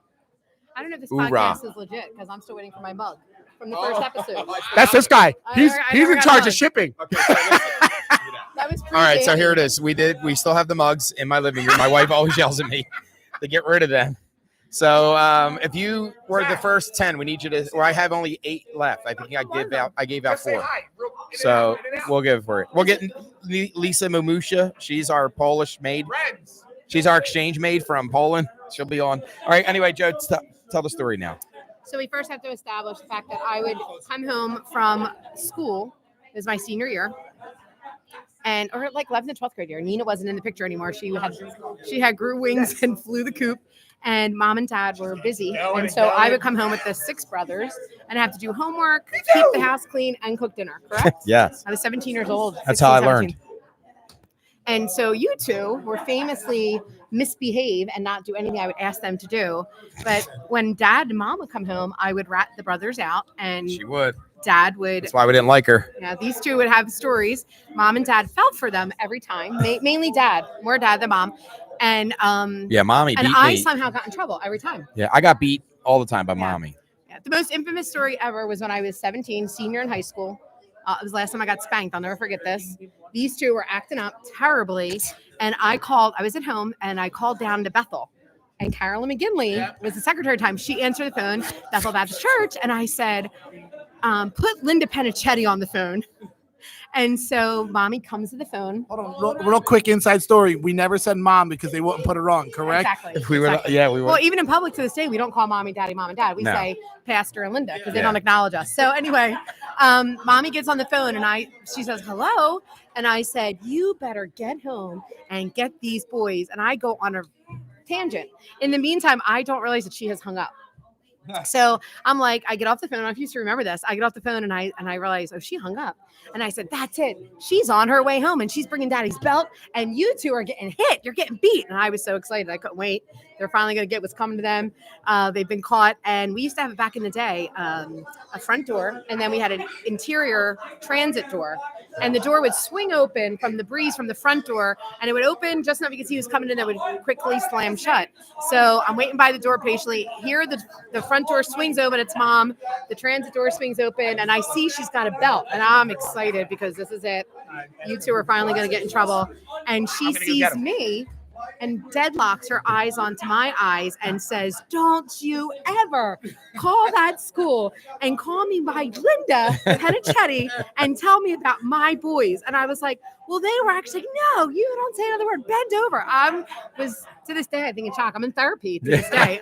I don't know if this Hoorah. podcast is legit because I'm still waiting for my mug from the first episode. That's this guy. He's I never in got charge mine. of shipping. That was All right, so pre-baby. here it is. We still have the mugs in my living room. My wife always yells at me to get rid of them. So if you were the first 10, we need you to. Or I have only 8 left. I think I gave out 4. So we'll give for it. We'll get Lisa Mamusha. She's our Polish maid. She's our exchange maid from Poland. She'll be on. All right. Anyway, Joe, tell the story now. So we first have to establish the fact that I would come home from school. It was my senior year. Or like 11th and 12th grade year. Nina wasn't in the picture anymore. She had grew wings and flew the coop. And Mom and Dad were busy. And so I would come home with the 6 brothers and have to do homework, keep the house clean, and cook dinner, correct? Yes. I was 17 years old. That's 16, how I 17. learned. And so you two were famously misbehave and not do anything I would ask them to do. But when Dad and Mom would come home, I would rat the brothers out, and She would. Dad would. That's why we didn't like her. Yeah, these two would have stories. Mom and Dad felt for them every time. Mainly Dad, more Dad than Mom. And Yeah, Mommy beat I me. somehow got in trouble every time. Yeah, I got beat all the time by Yeah. Mommy. Yeah, the most infamous story ever was when I was 17, senior in high school. It was the last time I got spanked. I'll never forget this. These two were acting up terribly. And I was at home and I called down to Bethel. And Carolyn McGinley was the secretary at the time. She answered the phone, Bethel Baptist Church. And I said, put Linda Pennachietti on the phone. And so Mommy comes to the phone. Hold on, real quick inside story. We never said Mom because they wouldn't put her on, correct? Exactly. If we were, exactly. yeah, we were. Well, even in public to this day, we don't call Mommy, Daddy, Mom, and Dad. We No. say Pastor and Linda because they Yeah. don't acknowledge us. So anyway, Mommy gets on the phone and she says, hello. And I said, you better get home and get these boys. And I go on a tangent. In the meantime, I don't realize that she has hung up. So I'm like, I get off the phone. I don't know if you used to remember this. I get off the phone and I realize, oh, she hung up. And I said, that's it. She's on her way home and she's bringing Daddy's belt. And you two are getting hit. You're getting beat. And I was so excited. I couldn't wait. They're finally going to get what's coming to them. They've been caught. And we used to have it back in the day, a front door. And then we had an interior transit door. And the door would swing open from the breeze from the front door. And it would open just enough you could see who's coming in. That would quickly slam shut. So I'm waiting by the door patiently. Here, the front door swings open. It's Mom. The transit door swings open. And I see she's got a belt. And I'm excited because this is it. You two are finally going to get in trouble. And she sees me and deadlocks her eyes onto my eyes and says, "Don't you ever call that school and call me by Linda Pennachietti and tell me about my boys." And I was like, well, they were actually like, "No, you don't say another word. Bend over." I was, to this day, I think in shock. I'm in therapy to this day.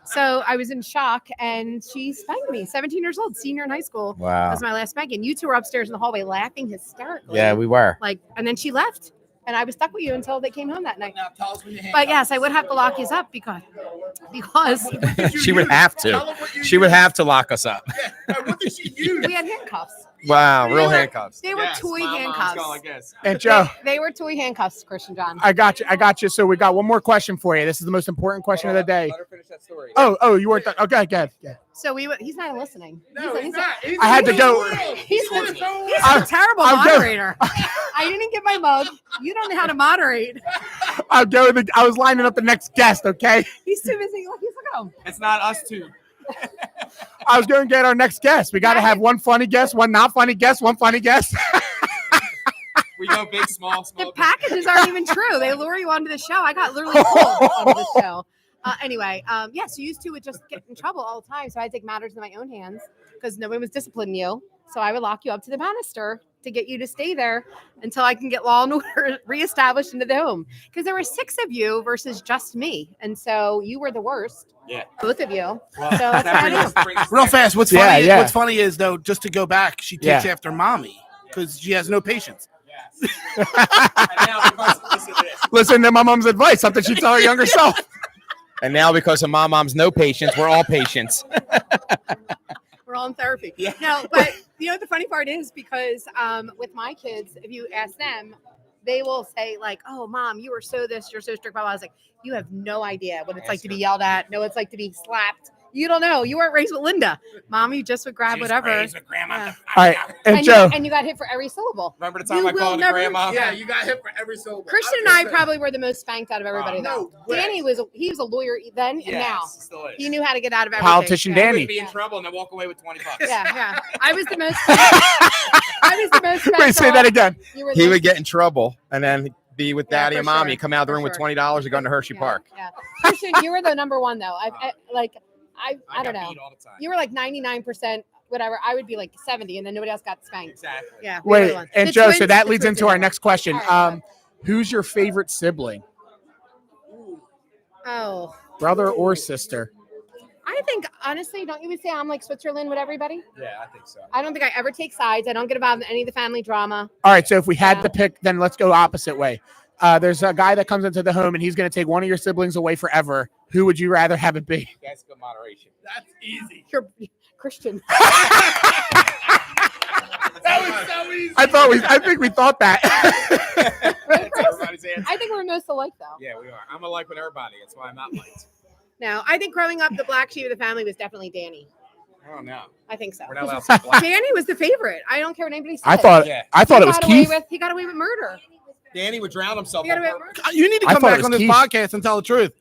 So I was in shock, and she spanked me. 17 years old, senior in high school. Wow. That was my last spanking. You two were upstairs in the hallway laughing hysterically. Yeah, we were. Like, and then she left, and I was stuck with you until they came home that night. But yes, I would have to lock you up because She would have to. She would have to lock us up. What did she use? we had handcuffs. Wow, They real were- handcuffs. They were toy handcuffs. And Joe, They were toy handcuffs, Christian John. I got you. So we got one more question for you. This is the most important question of the day. Let her finish that story. Oh, you weren't done. Okay, good. So he's not listening. He's not. I had to go. He's I'm- a terrible I'm go- moderator. I didn't get my mug. You don't know how to moderate. I was lining up the next guest. Okay, He's too busy. Look at him. It's not us two. I was going to get our next guest. We got to have one funny guest, one not funny guest, one funny guest. We go big, small. The packages aren't even true. They lure you onto the show. I got literally pulled onto the show. Anyway, so you used to would just get in trouble all the time. So I take matters in my own hands because nobody was disciplining you. So I would lock you up to the banister to get you to stay there until I can get law and order reestablished into the home. Because there were 6 of you versus just me. And so you were the worst. Yeah. Both of you. Well, So that's what I do. Real fast. What's Yeah, funny? yeah. What's funny is though, just to go back, she takes Yeah. after mommy because she has no patience. Listen to my mom's advice. Something she'd tell her younger self. And now, because of my mom's no patience, we're all patients. We're all in therapy. No, but you know what the funny part is, because with my kids, if you ask them, they will say like, "Oh, mom, you were so this, you're so strict." Blah, blah. I was like, "You have no idea what it's like to be yelled at. No, it's like to be slapped. You don't know. You weren't raised with Linda. Mommy just would grab whatever." Raised with grandma. Yeah. All right, and you, Joe. and you got hit for every syllable. Remember the time You I will called her never- grandma? Yeah, you got hit for every syllable. Christian and I probably were the most spanked out of everybody. no though. way. Danny was a lawyer then and now. Still is. He knew how to get out of everything. Politician Yeah. Danny. He'd be in trouble and then walk away with $20. Yeah. I was the most. I was the most. Wait, say that again. You were He the would get in trouble and then be with Yeah, daddy for and mommy, sure. come out of the For room with sure. $20 to go into Hershey Yeah, Park. Yeah. Christian, you were the number one though. I don't know. all the time. You were like 99%, whatever. I would be like 70, and then nobody else got spanked. Exactly. Yeah. we were Wait, the ones. and The Joe. twins- So that the leads twins into our did next question. All right. Who's your favorite sibling, Oh, brother or sister? I think honestly, don't you would say I'm like Switzerland with everybody? Yeah, I think so. I don't think I ever take sides. I don't get involved in any of the family drama. All right, so if we had Yeah. to pick, then let's go opposite way. There's a guy that comes into the home and he's going to take one of your siblings away forever. Who would you rather have it be? That's good moderation. That's easy. You're Christian. That was so easy. I think we thought that. That's everybody's answer. I think we're most alike though. Yeah, we are. I'm alike with everybody. That's why I'm not liked. No, I think growing up, the black sheep of the family was definitely Danny. Oh, no. I think so. We're not allowed to say black. Danny was the favorite. I don't care what anybody says. I thought Yeah. it was Keith. He got away with murder. Danny would drown himself. He got on away with purpose. murder. You need to I come thought it back was on this Keith. podcast and tell the truth.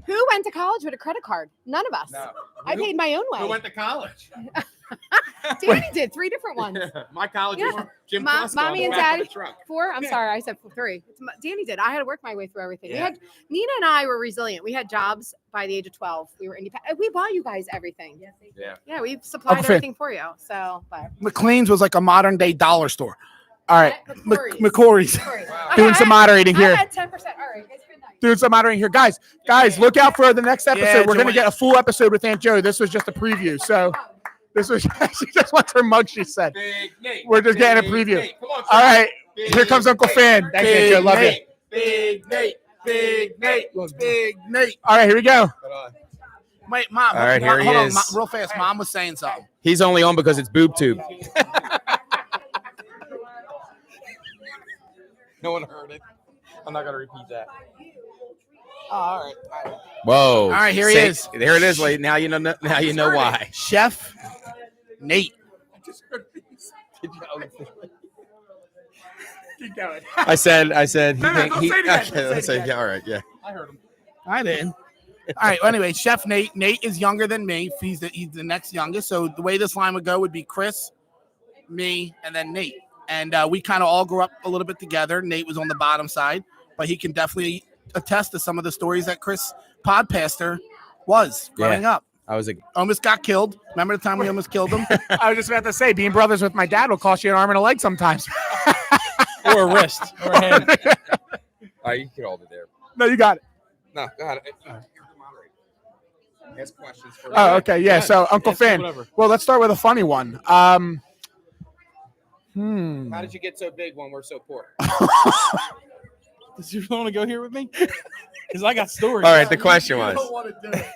Who went to college with a credit card? None of us. No. I paid my own way. Who went to college? Danny did 3 different ones. My college was Yeah. Jim Ma- Costco mommy on the and back of daddy. the truck. 4? I'm sorry, I said 3. Danny did. I had to work my way through everything. Yeah. Nina and I were resilient. We had jobs by the age of 12. We were independent. We bought you guys everything. Yeah. Yeah, we supplied Okay. everything for you. So, but McLean's was like a modern day dollar store. All right, McCory's. doing some moderating I here. had 10%. All right, guys, good night. Doing some moderating here, guys. Look out for the next episode. Yeah, We're going to Joanne. get a full episode with Aunt Joe. This was just a preview. So this was she just wants her mug. She said. Big Nate. We're just getting a Big preview. Nate. Come on, All right, Big here comes Uncle Fan. Thanks, Aunt Joe. Love you. Big Nate. Big Nate. Big Nate. All right, here we go. Wait, Mom. All right, here he hold on, is. real fast. Mom was saying something. He's only on because it's boob tube. No one heard it. I'm not gonna repeat that. All right. Whoa! All right, here he is. There it is, lady. Now you know. Now you know why. Chef Nate. Keep going. I said. No, don't say it again. Don't say it say, again. yeah, all right, yeah. I heard him. I didn't. All right. Well, anyway, Chef Nate. Nate is younger than me. He's the next youngest. So the way this line would go would be Chris, me, and then Nate. And we kind of all grew up a little bit together. Nate was on the bottom side, but he can definitely attest to some of the stories that Chris Podpastor was growing up. I was Almost got killed. Remember the time we almost killed him? I was just about to say, being brothers with my dad will cost you an arm and a leg sometimes. Or a wrist or a hand. you can hold it there. No, you got it. No, go ahead. Ask questions for Oh, okay. Yeah. So, Uncle Ask Finn. whatever. Well, let's start with a funny one. How did you get so big when we're so poor? Does you want to go here with me? Because I got stories. All right, the question was.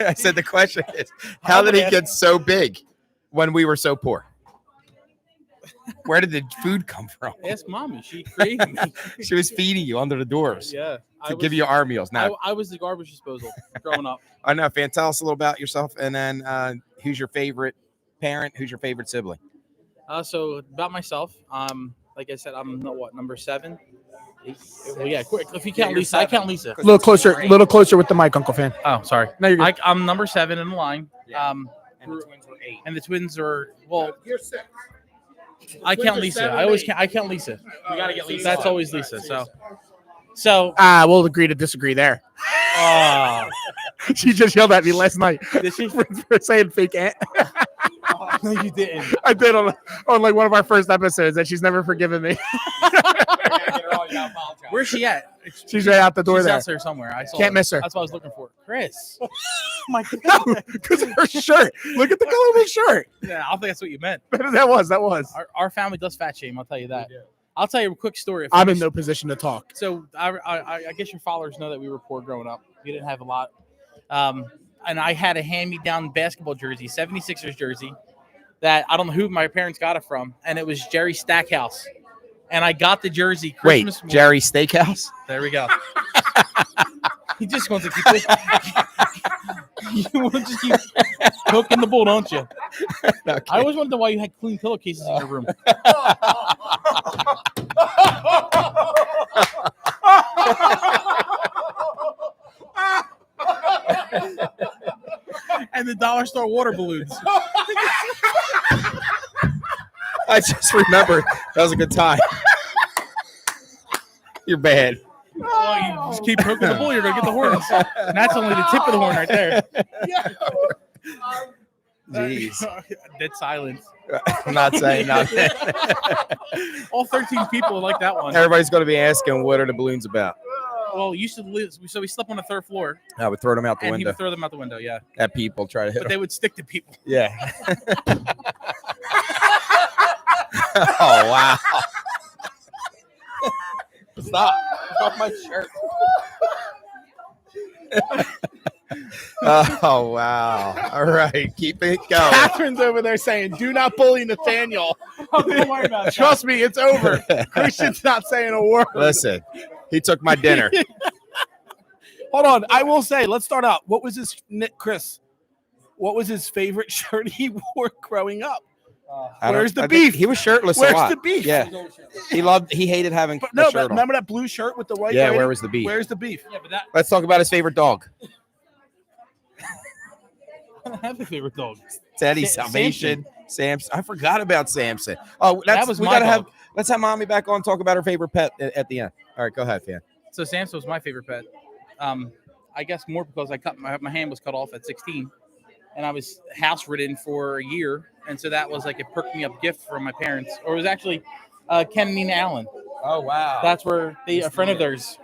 I said the question is, how did he get so big when we were so poor? Where did the food come from? Ask mommy. She created me. She was feeding you under the doors Yeah. to give you our meals. Now, I was the garbage disposal growing up. I know, Fan. Tell us a little about yourself, and then who's your favorite parent? Who's your favorite sibling? So about myself, like I said, I'm number 7. Well, yeah, quick. If you count Lisa, I count Lisa. A little closer with the mic, Uncle Finn. Oh, sorry. No, you're good. I'm number 7 in the line. Yeah. And the twins were 8. And the twins are You're 6. I count Lisa. I count Lisa. We gotta get Lisa. That's always Lisa. So We'll agree to disagree there. She just yelled at me last night Did she? for saying fake aunt. No, you didn't. I did on like one of our first episodes, and she's never forgiven me. Where's she at? She's right out the door She's there. out there somewhere. I saw Can't miss her. That's what I was looking for. Chris. My No, because of her shirt. Look at the color of her shirt. Yeah, I don't think that's what you meant. That was. Our family does fat shame. I'll tell you that. I'll tell you a quick story. I'm in no position to talk. So I guess your followers know that we were poor growing up. We didn't have a lot. And I had a hand-me-down basketball jersey, 76ers jersey, that I don't know who my parents got it from, and it was Jerry Stackhouse. And I got the jersey Christmas morning. Jerry Steakhouse? There we go. He just wants to keep it. You want to just keep cooking the bull, don't you? Okay. I always wondered why you had clean pillowcases in your room. And the dollar store water balloons. I just remembered. That was a good time. You're bad. Well, you just keep cooking the bull, you're going to get the horns. And that's only the tip of the horn right there. Jeez. Dead silence. I'm not saying nothing. All 13 people like that one. Everybody's going to be asking, what are the balloons about? Well, you should live. So we slept on the 3rd floor. I would throw them out the And he window. would throw them out the window, yeah. At people, try to hit But them. they would stick to people. Yeah. Oh, wow. Stop. Off my shirt. Oh, wow. All right. Keep it going. Catherine's over there saying, "Do not bully Nathaniel." Don't worry about it. Trust me, it's over. Christian's not saying a word. Listen, he took my dinner. Hold on. I will say, let's start out. What was Chris? What was his favorite shirt he wore growing up? Where's the I think beef? He was shirtless Where's a lot. the beef? Yeah. He hated having But the no, shirt but on. remember that blue shirt with the white? Yeah, writing? where was the beef? Where's the beef? Yeah, but that Let's talk about his favorite dog. I don't have a favorite dog. Teddy, Salvation, Samson. I forgot about Samson. Oh, That was we my gotta dog. let's have mommy back on, talk about her favorite pet at the end. All right, go ahead, Fan. So Samson was my favorite pet. I guess more because my hand was cut off at 16, and I was house ridden for a year, and so that was like a perk me up gift from my parents. Or it was actually Ken and Nina Allen. Oh, wow. That's where a friend of theirs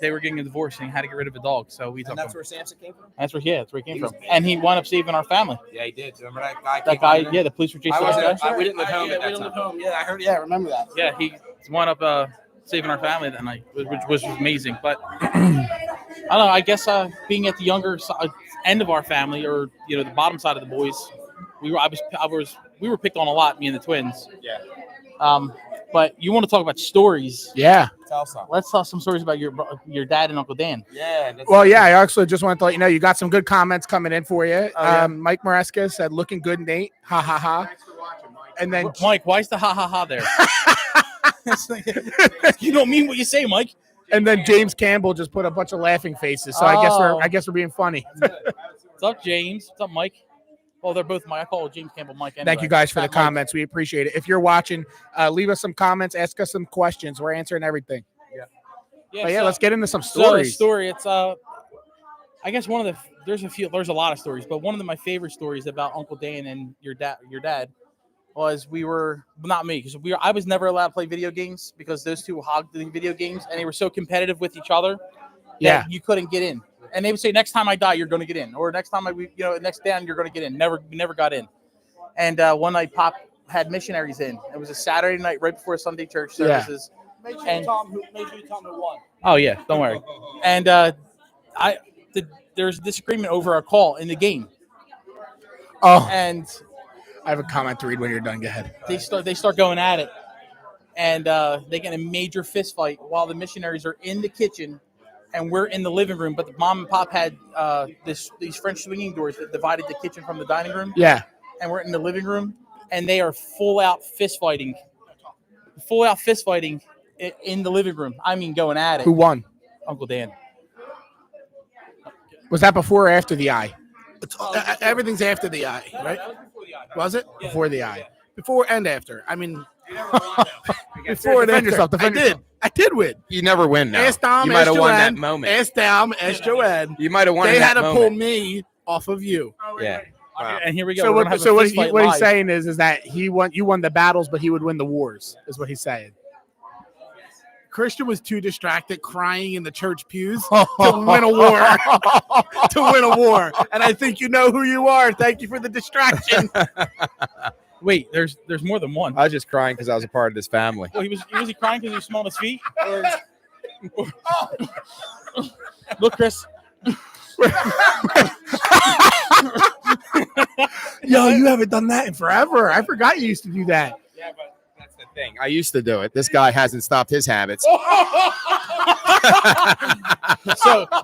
they were getting a divorce and he had to get rid of a dog. So we took him. where Samson came from? That's where he came from, and he wound up saving our family. Yeah, he did. Remember that guy? That guy, yeah, the police were chasing that guy. We didn't live home at that time. Yeah, I heard. Yeah, I remember that. Yeah, he wound up saving our family that night, which was amazing. But I don't know. I guess being at the younger end of our family, or the bottom side of the boys, we were picked on a lot, me and the twins. Yeah. But you want to talk about stories? Yeah. Tell some. Let's tell some stories about your dad and Uncle Dan. Yeah. Well, yeah. I actually just wanted to let you know you got some good comments coming in for you. Oh, yeah. Mike Maresca said, "Looking good, Nate." Ha ha ha. And then Mike, why's the ha ha ha there? You don't mean what you say, Mike. And then James Campbell just put a bunch of laughing faces. So I guess we're being funny. What's up, James? What's up, Mike? Well, they're both Mike. I call James Campbell Mike. Anyway. Thank you guys for the Not Mike. comments. We appreciate it. If you're watching, leave us some comments, ask us some questions. We're answering everything. But yeah, let's get into some So stories. the story, it's I guess one of the there's a lot of stories, but one of my favorite stories about Uncle Dan and your dad was not me, because I was never allowed to play video games because those two hogged the video games and they were so competitive with each other that you couldn't get in. And they would say, next time I die, you're going to get in, or next time next Dan, you're going to get in. We never got in. And one night, Pop had missionaries in. It was a Saturday night right before Sunday church services. Make sure you tell me who won. Oh yeah, don't worry. And there's disagreement over a call in the game. Oh, and I have a comment to read when you're done. Go ahead. They start going at it, and they get a major fist fight while the missionaries are in the kitchen, and we're in the living room. But the mom and pop had these French swinging doors that divided the kitchen from the dining room. Yeah. And we're in the living room, and they are full out fist fighting in the living room. I mean, going at it. Who won? Uncle Dan. Was that before or after the eye? Everything's after the eye, right? Was it? Before the eye. Before and after. I mean, before and after. I did win. You never win now. Ask Dom, you might have ask won Joanne, that moment. Ask Dom, ask Joanne. You might have won They that had to moment. pull me off of you. Yeah. Wow. And here we go. So what he's saying is that you won the battles, but he would win the wars, is what he's saying. Christian was too distracted crying in the church pews to win a war. And I think you know who you are. Thank you for the distraction. Wait, there's more than one. I was just crying because I was a part of this family. Well, was he crying because he was small on his feet? Or... Look, Chris. Yo, you haven't done that in forever. I forgot you used to do that. Yeah, but that's the thing. I used to do it. This guy hasn't stopped his habits. So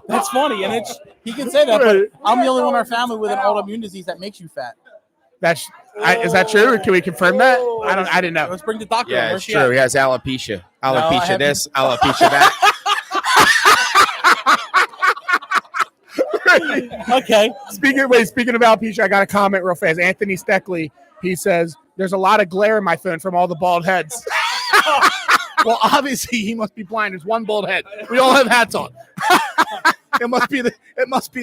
that's funny, and he can say that, but I'm the only one in our family with an autoimmune disease that makes you fat. Is that true? Can we confirm that? I didn't know. Let's bring the doctor. Yeah, on. it's true. He has alopecia. Alopecia No, this, alopecia that. Okay. Speaking of alopecia, I got a comment real fast. Anthony Steckley, he says, there's a lot of glare in my phone from all the bald heads. Well, obviously he must be blind. There's one bald head. We all have hats on. It must be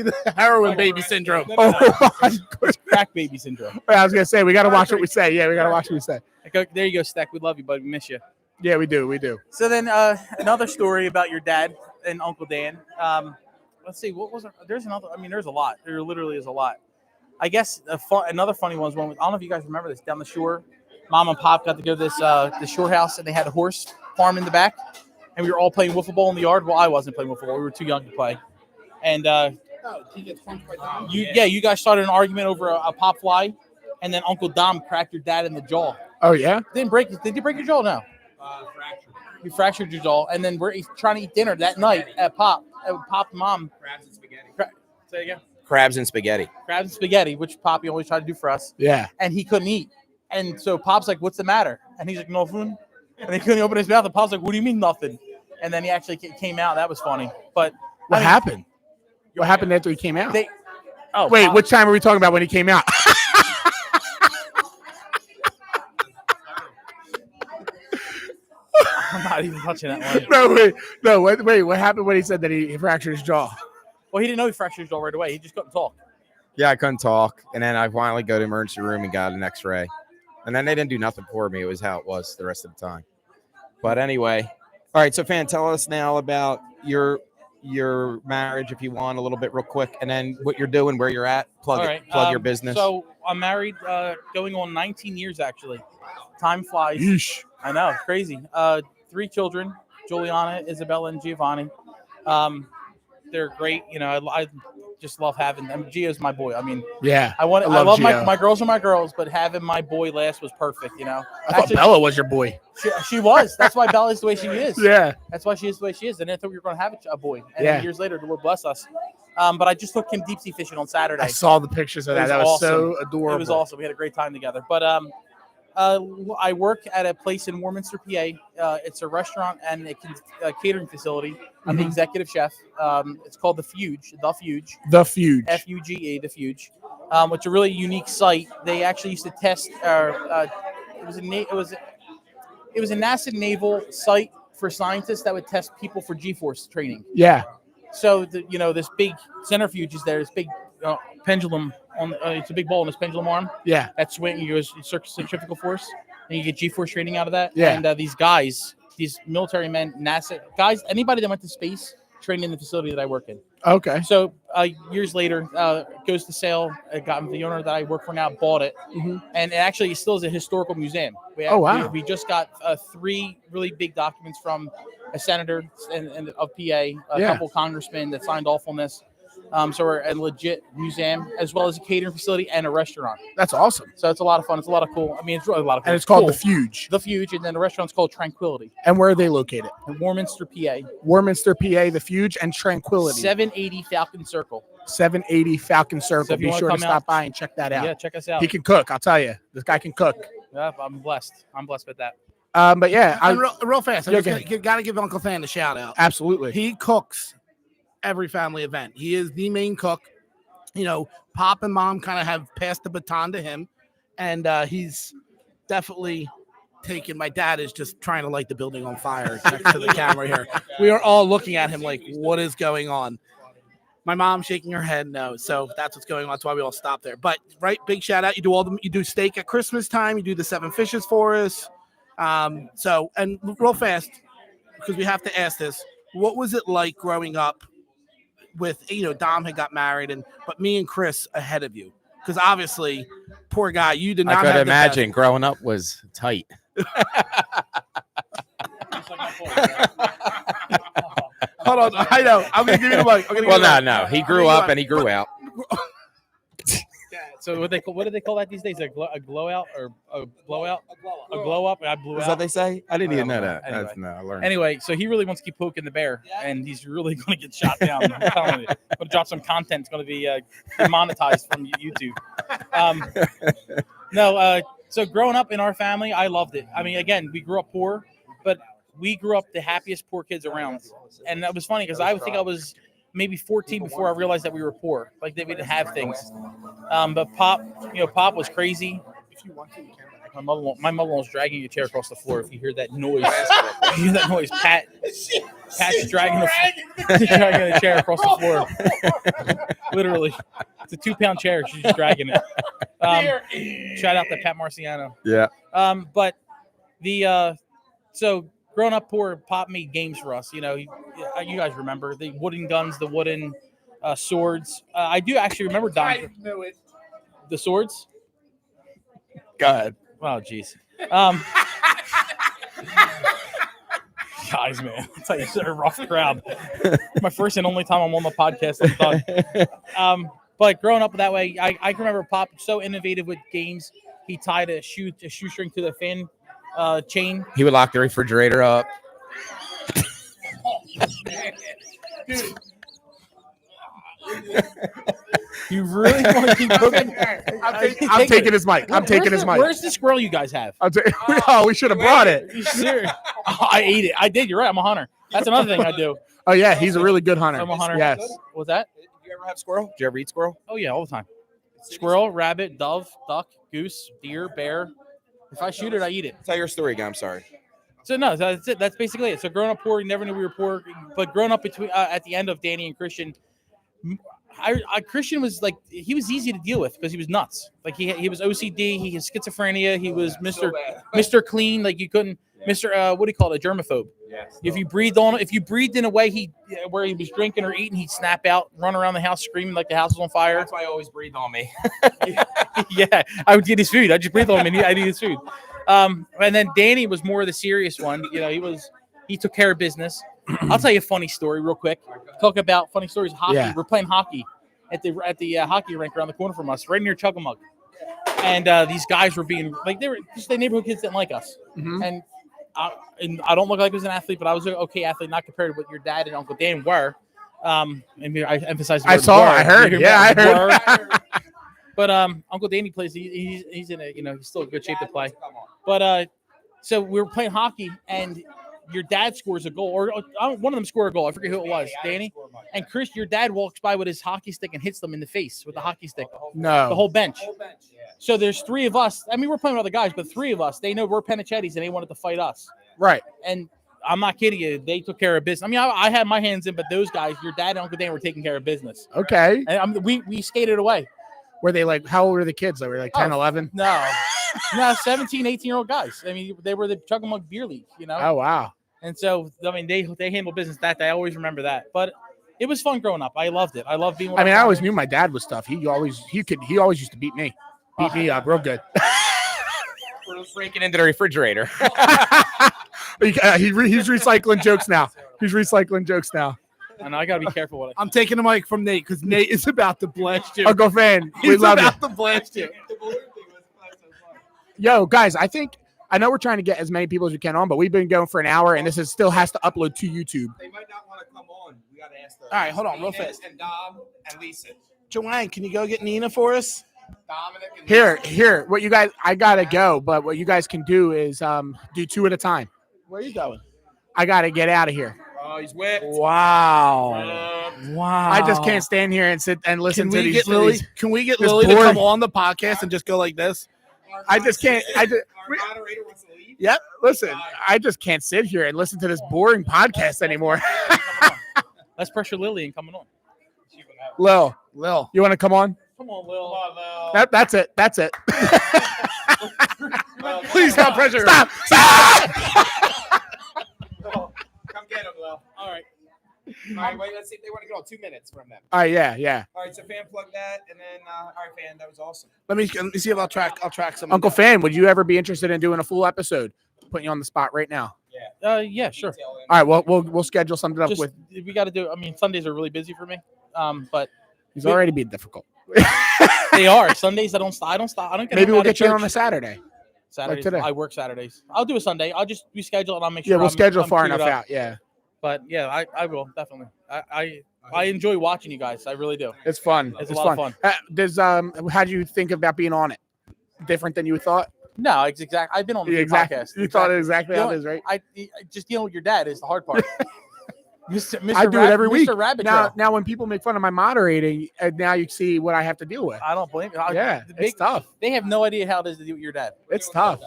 the heroin baby syndrome. Oh my God. Crack baby syndrome. I was gonna say we gotta watch what we say. Yeah, we gotta watch what we say. There you go, Steck. We love you, buddy. We miss you. Yeah, we do. So then another story about your dad and Uncle Dan. Let's see, what was it? There's another. I mean, there's a lot. There literally is a lot. I guess another funny one was I don't know if you guys remember this. Down the shore, Mom and Pop got to go to the shore house, and they had a horse farm in the back, and we were all playing wiffle ball in the yard. Well, I wasn't playing wiffle ball. We were too young to play. And you guys started an argument over a pop fly, and then Uncle Dom cracked your dad in the jaw. Oh yeah? Did you break your jaw? No. Fractured. You fractured your jaw, and then we're trying to eat dinner that night at Pop and Mom. Crabs and spaghetti. Say again. Crabs and spaghetti. Crabs and spaghetti, which Poppy always tried to do for us. Yeah. And he couldn't eat, and so Pop's like, "What's the matter?" And he's like, "No food." And he couldn't open his mouth, and Pop's like, "What do you mean nothing?" And then he actually came out. That was funny. But What happened? What happened after he came out? Wait, Pop. Which time are we talking about when he came out? I'm not even touching that one. Wait. What happened when he said that he fractured his jaw? Well, he didn't know he fractured his jaw right away. He just couldn't talk. Yeah, I couldn't talk. And then I finally go to emergency room and got an x-ray. And then they didn't do nothing for me. It was how it was the rest of the time. But anyway. All right, so Fan, tell us now about your marriage, if you want, a little bit real quick. And then what you're doing, where you're at. Plug your business. So I'm married, going on 19 years, actually. Time flies. Yeesh. I know, it's crazy. 3 children, Juliana, Isabella, and Giovanni. They're great. You know, I just love having them. Gio's my boy. I mean, yeah, I love my girls are my girls, but having my boy last was perfect. You know, I thought Bella was your boy. She was. That's why Bella is the way she is. Yeah, that's why she is the way she is. And I thought we were going to have a boy. And years later, the Lord bless us. But I just took him deep sea fishing on Saturday. I saw the pictures of that. That was awesome. So adorable. It was awesome. We had a great time together. But I work at a place in Warminster, PA. It's a restaurant and a catering facility. I'm the executive chef. It's called The Fuge. F-U-G-E, The Fuge. It's a really unique site. They actually used to test. It was a NASA naval site for scientists that would test people for G-force training. Yeah. So this big centrifuge is there. This big pendulum on. It's a big ball in this pendulum arm. Yeah. That swing. You go centrifugal force, and you get G-force training out of that. Yeah. And these guys, these military men, NASA guys, anybody that went to space trained in the facility that I work in. Okay. So years later, goes to sale. The owner that I work for now bought it, and it actually still is a historical museum. We just got 3 really big documents from a senator and of PA, a couple congressmen that signed off on this. So we're a legit museum as well as a catering facility and a restaurant. That's awesome. So it's a lot of fun. It's a lot of cool. I mean, it's really a lot of fun. And it's called The Fuge. The Fuge, and then the restaurant's called Tranquility. And where are they located? In Warminster, PA. Warminster, PA, The Fuge, and Tranquility. 780 Falcon Circle. 780 Falcon Circle. So if you Be wanna sure to come stop out- by and check that out. Yeah, check us out. He can cook. I'll tell you. This guy can cook. Yeah, I'm blessed. I'm blessed with that. But yeah, And real fast, Yeah, you got to give Uncle Fan a shout out. absolutely. He cooks every family event. He is the main cook. Pop and Mom kind of have passed the baton to him, and he's definitely taken. My dad is just trying to light the building on fire next to the camera here. We are all looking at him like, what is going on? My mom shaking her head no. So that's what's going on. That's why we all stop there. But big shout out. You do steak at Christmas time. You do the 7 fishes for us. So real fast, because we have to ask this, what was it like growing up with, Dom had got married but me and Chris ahead of you? Because obviously, poor guy, you did not I could have imagine growing up was tight. Hold on, I know. I'm gonna give you the mic. Well, no. He grew up and he grew out. So what do they call that these days? A glow out or a blowout? A glow up. I blew Is out. that they say? I didn't even know that. Anyway. I learned. Anyway, so he really wants to keep poking the bear, and he's really going to get shot down. I'm telling you, I'm going to drop some content. It's going to be demonetized from YouTube. So growing up in our family, I loved it. I mean, again, we grew up poor, but we grew up the happiest poor kids around. And that was funny because I think I was maybe 14 before I realized that we were poor, like that we didn't have things. But Pop was crazy. If you want to, you can. My mother was dragging a chair across the floor. If you hear that noise, Pat's dragging a chair across the floor. Literally, it's a 2-pound chair. She's just dragging it. Shout out to Pat Marciano. Yeah. But so growing up poor, Pop made games for us. You guys remember the wooden guns, the wooden swords. I do actually remember the swords. Go ahead. Oh, jeez. Guys, man, I'll tell you, it's a rough crowd. My first and only time I'm on the podcast. But growing up that way, I can remember Pop so innovative with games. He tied a shoestring to the fan chain. He would lock the refrigerator up. Dude. You really want to keep cooking? I'm taking his mic. Where's the squirrel you guys have? We should have brought it. You serious? Oh, I ate it. I did. You're right. I'm a hunter. That's another thing I do. Oh yeah, he's a really good hunter. I'm a hunter. Yes. What's that? Did you ever have squirrel? Did you ever eat squirrel? Oh yeah, all the time. Squirrel, rabbit, dove, duck, goose, deer, bear. If I shoot it, I eat it. Tell your story again. I'm sorry. So no, that's it. That's basically it. So growing up poor, we never knew we were poor. But growing up between at the end of Danny and Christian, Christian was like, he was easy to deal with because he was nuts. Like he was OCD, he had schizophrenia, he was Mr. Clean. Like you couldn't, Mr. What do you call it? A germaphobe. Yes. If you breathed in a way where he was drinking or eating, he'd snap out, run around the house screaming like the house was on fire. That's why I always breathe on me. Yeah, I would get his food. I just breathe on him and I'd eat his food. And then Danny was more of the serious one. He took care of business. I'll tell you a funny story real quick. Talk about funny stories. Hockey. Yeah. We're playing hockey at the hockey rink around the corner from us, right near Chuggamug. And these guys were being like, they were just the neighborhood kids didn't like us. Mm-hmm. And I don't look like I was an athlete, but I was an okay athlete, not compared to what your dad and Uncle Dan were. And I emphasize the word I heard. Yeah, I heard. But Uncle Danny plays. He's in he's still in good shape to play. But so we were playing hockey, and your dad scores a goal, or one of them scored a goal. I forget who it was, Danny. And Chris, your dad walks by with his hockey stick and hits them in the face with the hockey stick. No, the whole bench. So there's 3 of us. I mean, we're playing with other guys, but 3 of us. They know we're Pennachiettis, and they wanted to fight us. Right. And I'm not kidding you. They took care of business. I mean, I had my hands in, but those guys, your dad and Uncle Dan, were taking care of business. Okay. And we skated away. Were they like, how old were the kids? They were like 10, 11? No, 17, 18-year-old guys. I mean, they were the Chuggamug Beer League, you know? Oh, wow. And so, I mean, they handle business that day. I always remember that. But it was fun growing up. I loved it. I loved being with I always knew my dad was tough. He always used to beat me. Beat me up real good. We're breaking into the refrigerator. He's recycling jokes now. And I got to be careful with it. I'm taking the mic from Nate because Nate is about to blast you. Uncle Fan, we He's love you. about to blast you. Yo, guys, I know we're trying to get as many people as we can on, but we've been going for an hour, and this still has to upload to YouTube. They might not want to come on. We got to ask them. All right, hold on, real fast. And Dom and Lisa. Joanne, can you go get Nina for us? Dominic and Here. What you guys? I gotta go, but what you guys can do is do 2 at a time. Where are you going? I gotta get out of here. Oh, he's whipped. Wow. Wow. I just can't stand here and sit and listen to these. Can we get this Lily to boring- come on the podcast and just go like this? I just can't. Our moderator wants to leave. Yep. Listen, I just can't sit here and listen to this boring podcast anymore. Let's pressure Lily and coming on. Lil, you want to come on? Come on, Lil. That's it. Please stop pressure. Stop. Come get him, Lil. All right. All right, wait. Let's see if they want to get on 2 minutes from them. All right. Yeah. All right, so fan plug that, and then all right, fan, that was awesome. Let me see if I'll track some. Uncle Fan, would you ever be interested in doing a full episode? Putting you on the spot right now. Yeah, sure. All right. Well, we'll schedule something up with. We got to do. I mean, Sundays are really busy for me. But He's already being difficult. they are Sundays. I don't stop. I don't get. Maybe we'll out of get you church. on a Saturday. Saturdays. today. I work Saturdays. I'll do a Sunday. I'll just reschedule and I'll make sure. Yeah, we'll schedule I'm far queued enough up. out. Yeah. But yeah, I will definitely. I enjoy watching you guys. I really do. It's fun. It's a lot of fun. How do you think about being on it? Different than you thought? No, it's exact. I've been on the podcast. You thought it exactly how it is, right? I just dealing with your dad is the hard part. Mr. I do it every week. Mr. Rabbit Now, Trail. when people make fun of my moderating, now you see what I have to deal with. I don't blame you. It's tough. They have no idea how it is to deal with your dad. It's tough.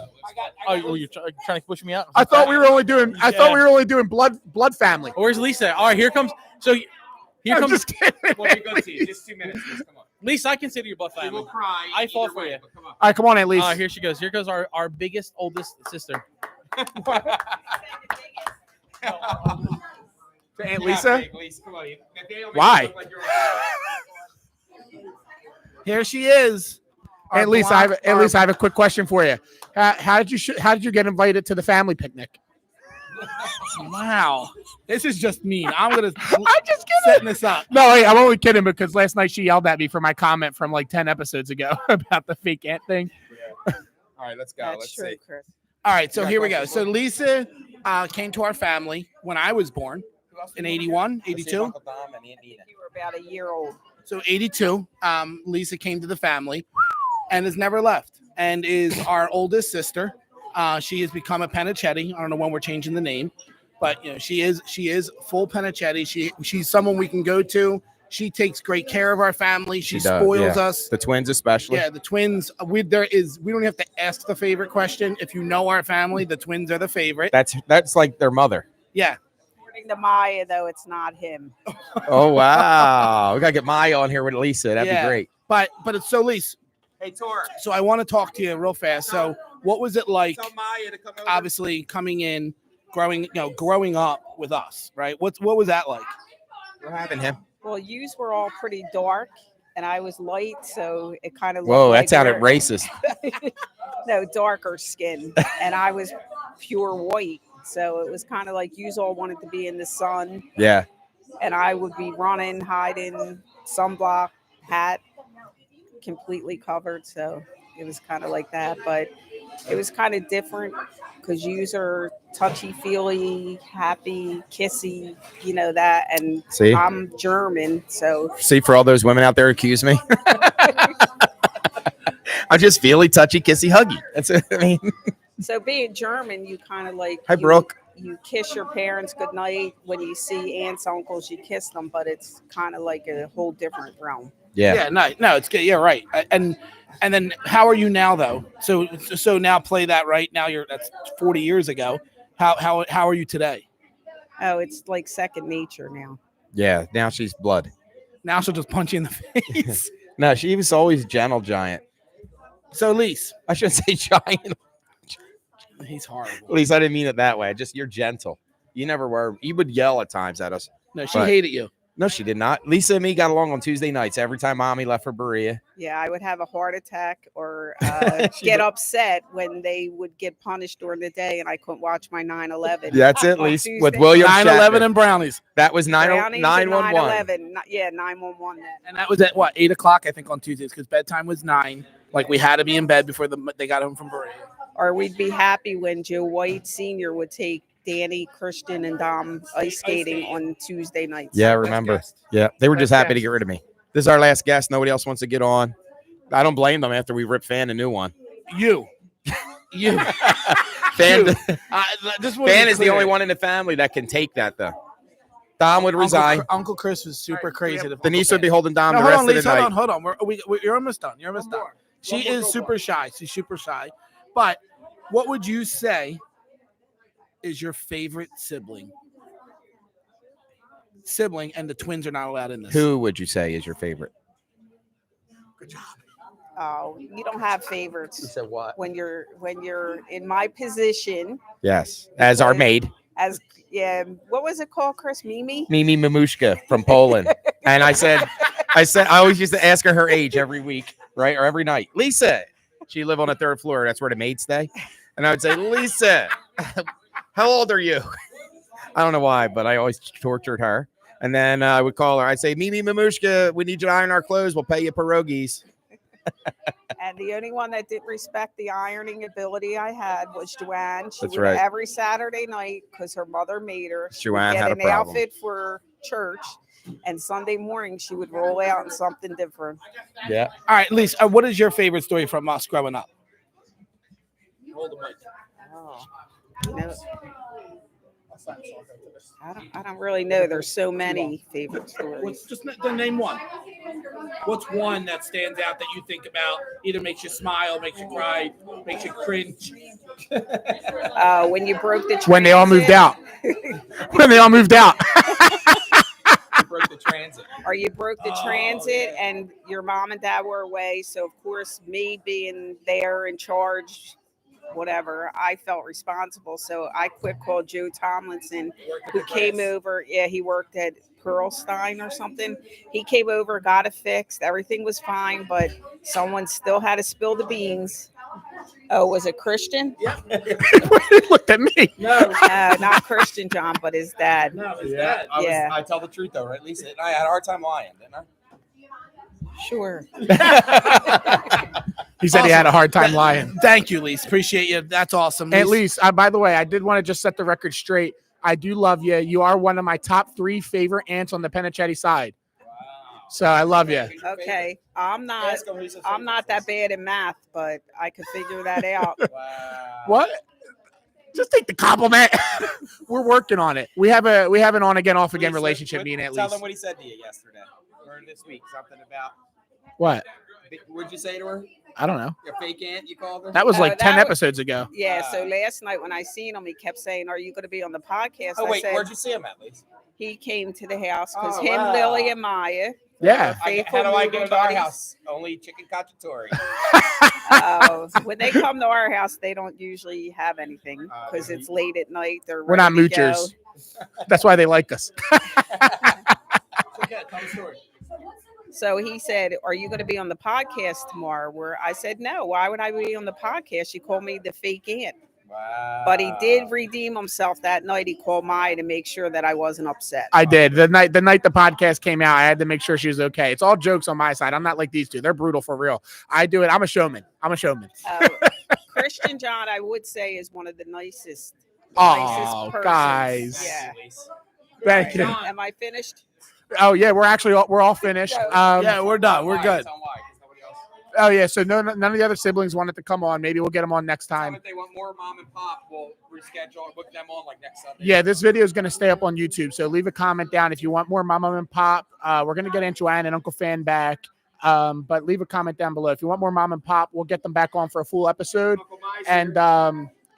Oh, you're trying to push me out? I thought we were only doing. I thought we were only doing blood family. Where's Lisa? All right, here comes. So here I'm comes. just kidding. Well, you're good to you. Just 2 minutes. Just come on. Lisa, I consider your blood We family. will cry. I fought either for way, you. but come on. All right, come on, at least. Here she goes. Here goes our biggest, oldest sister. Aunt Lisa. Big Lisa, come on. They don't make Why? you look like you're Here she is. Aunt Lisa, I have a quick question for you. How did you get invited to the family picnic? Wow, this is just mean. I'm just kidding. setting this up. No, wait, I'm only kidding because last night she yelled at me for my comment from like 10 episodes ago about the fake aunt thing. All right, let's go. Let's see. Chris. All right, so here we go. So Lisa came to our family when I was born in 81, 82. You were about a year old. So 82, Lisa came to the family and has never left and is our oldest sister. She has become a Pennachietti. I don't know when we're changing the name, but she is full Pennachietti. She's someone we can go to. She takes great care of our family. She spoils us. The twins especially. Yeah, the twins. We don't have to ask the favorite question. If you know our family, the twins are the favorite. That's like their mother. Yeah. According to Maya, though, it's not him. Oh wow. We gotta get Maya on here with Lisa. That'd be great. But it's so Lisa. Hey Tor. So I want to talk to you real fast. So what was it like? Tell Maya to come over. Obviously coming in, growing up with us, right? What was that like? We're having him. Well, yous were all pretty dark, and I was light, so it kind of Whoa, looked that like sounded we're- racist. No, darker skin, and I was pure white, so it was kind of like yous all wanted to be in the sun, Yeah. and I would be running, hiding, sunblock, hat, completely covered, so it was kind of like that, but it was kind of different because yous are touchy-feely, happy, kissy, that, and See? I'm German, so See, for all those women out there who accuse me. I'm just feely, touchy, kissy, huggy. That's it. I mean, so being German, you kind of like hi, Brooke. you kiss your parents goodnight. When you see aunts, uncles, you kiss them, but it's kind of like a whole different realm. Yeah. No, it's good. Yeah, right. And then how are you now though? So now play that right now. That's 40 years ago. How are you today? Oh, it's like second nature now. Yeah, now she's blood. Now she'll just punch you in the face. No, she was always gentle giant. So, Lise, I shouldn't say giant. he's horrible. At least I didn't mean it that way. Just you're gentle. You never were. You would yell at times at us. No, she But- hated you. No, she did not. Lisa and me got along on Tuesday nights every time Mommy left for Berea. Yeah, I would have a heart attack or She get would- upset when they would get punished during the day and I couldn't watch my 9/11. That's it, on Lisa. Tuesday. With William 9/11 Shatner. and brownies. That was Brownies and 911. 9/11. Yeah, 911 then. And that was at what, 8 o'clock, I think, on Tuesdays, because bedtime was 9. Like, we had to be in bed before they got home from Berea. Or we'd be happy when Joe White Sr. would take Danny, Christian, and Dom ice skating on Tuesday nights. Yeah, I remember. Yeah, they were just happy to get rid of me. This is our last guest. Nobody else wants to get on. I don't blame them after we ripped Fan a new one. You. Fan, This Fan is the only one in the family that can take that, though. Dom would resign. Uncle Chris was super crazy. Denise would be holding Dom the hold rest on, of the Lisa, night. hold on. You're almost done. You're almost done. She is super shy. She's super shy. But what would you say is your favorite sibling? And the twins are not allowed in this. Who would you say is your favorite? Oh, you don't have favorites said what? when you're in my position Yes, as our maid, as what was it called, Chris? Mimi? Mimi Mamushka from Poland. And I said, I always used to ask her age every week, right? Or every night. Lisa, she lived on the 3rd floor. That's where the maids stay. And I would say, Lisa, how old are you? I don't know why, but I always tortured her. And then I would call her. I'd say, Mimi Mamushka, we need you to iron our clothes. We'll pay you pierogies. And the only one that didn't respect the ironing ability I had was Joanne. She That's would right. every Saturday night, because her mother made her, she would Joanne get had a an problem. outfit for church, and Sunday morning she would roll out in something different. Yeah. All right, Lisa, what is your favorite story from us growing up? Hold the mic. Oh, you know, I don't really know. There's so many favorite stories. Just name one. What's one that stands out that you think about? Either makes you smile, makes you cry, makes you cringe. When you broke the When they all moved transit, out. When they all moved out. Broke the transit. or you broke the Oh, transit yeah. and your mom and dad were away. So of course, me being there in charge, whatever, I felt responsible. So I quick called Joe Tomlinson, who came over. Yeah, he worked at Pearlstein or something. He came over, got it fixed. Everything was fine, but someone still had to spill the beans. Oh, was it Christian? He looked at me. No, Not Christian John, but his dad. no, it's Yeah, bad. Yeah. I tell the truth though, right, Lisa? I had a hard time lying, didn't I? Sure. He said he had a hard time lying. Thank you, Lise. Appreciate you. That's awesome. At Lise. least, by the way, I did want to just set the record straight. I do love you. You are one of my top 3 favorite aunts on the Pennachietti side. So I love you. Okay. I'm not that bad in math, but I could figure that out. What? Just take the compliment. We're working on it. We have an on again, off again relationship. Me and at Tell least. them what he said to you yesterday or this week. Something about What? what'd you say to her? I don't know. Your fake aunt, you called her? That was like that 10 was- episodes ago. Yeah. So last night when I seen him, he kept saying, "Are you going to be on the podcast?" Oh I wait, said, where'd you see him at least? he came to the house because Oh, him, wow. Lily, and Maya. Yeah. How do I moving go to our buddies. house? Only chicken cacciatore. When they come to our house, they don't usually have anything because it's late at night. They're We're not ready to go. moochers. That's why they like us. So he said, "Are you going to be on the podcast tomorrow?" Where I said, "No. Why would I be on the podcast?" She called me the fake aunt. Wow. But he did redeem himself that night. He called Maya to make sure that I wasn't upset. I did. The night the podcast came out, I had to make sure she was okay. It's all jokes on my side. I'm not like these two. They're brutal for real. I do it. I'm a showman. Christian John, I would say, is one of the nicest. Oh, persons. guys. Yeah. Thank you. Am I finished? Oh yeah, we're all finished. Yeah, we're done. We're good. Oh yeah, so none of the other siblings wanted to come on. Maybe we'll get them on next time. If they want more mom and pop, we'll reschedule and book them on like next Sunday. Yeah, this video is going to stay up on YouTube, so leave a comment down if you want more Mama and Pop. We're going to get Aunt Joanne and Uncle Fan back, but leave a comment down below if you want more Mom and Pop. We'll get them back on for a full episode, and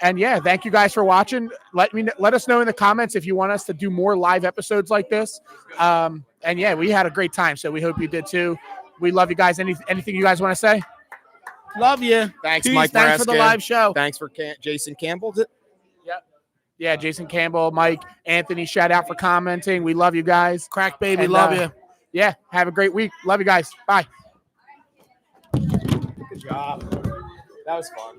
And yeah, thank you guys for watching. Let us know in the comments if you want us to do more live episodes like this. And yeah, we had a great time, so we hope you did too. We love you guys. Anything you guys want to say? Love you. Thanks, Peace. Mike Thanks for the Maresca. live show. Thanks for Jason Campbell. Yeah, Jason Campbell, Mike, Anthony, shout out for commenting. We love you guys. Crack baby, And, love you. Yeah, have a great week. Love you guys. Bye. Good job. That was fun.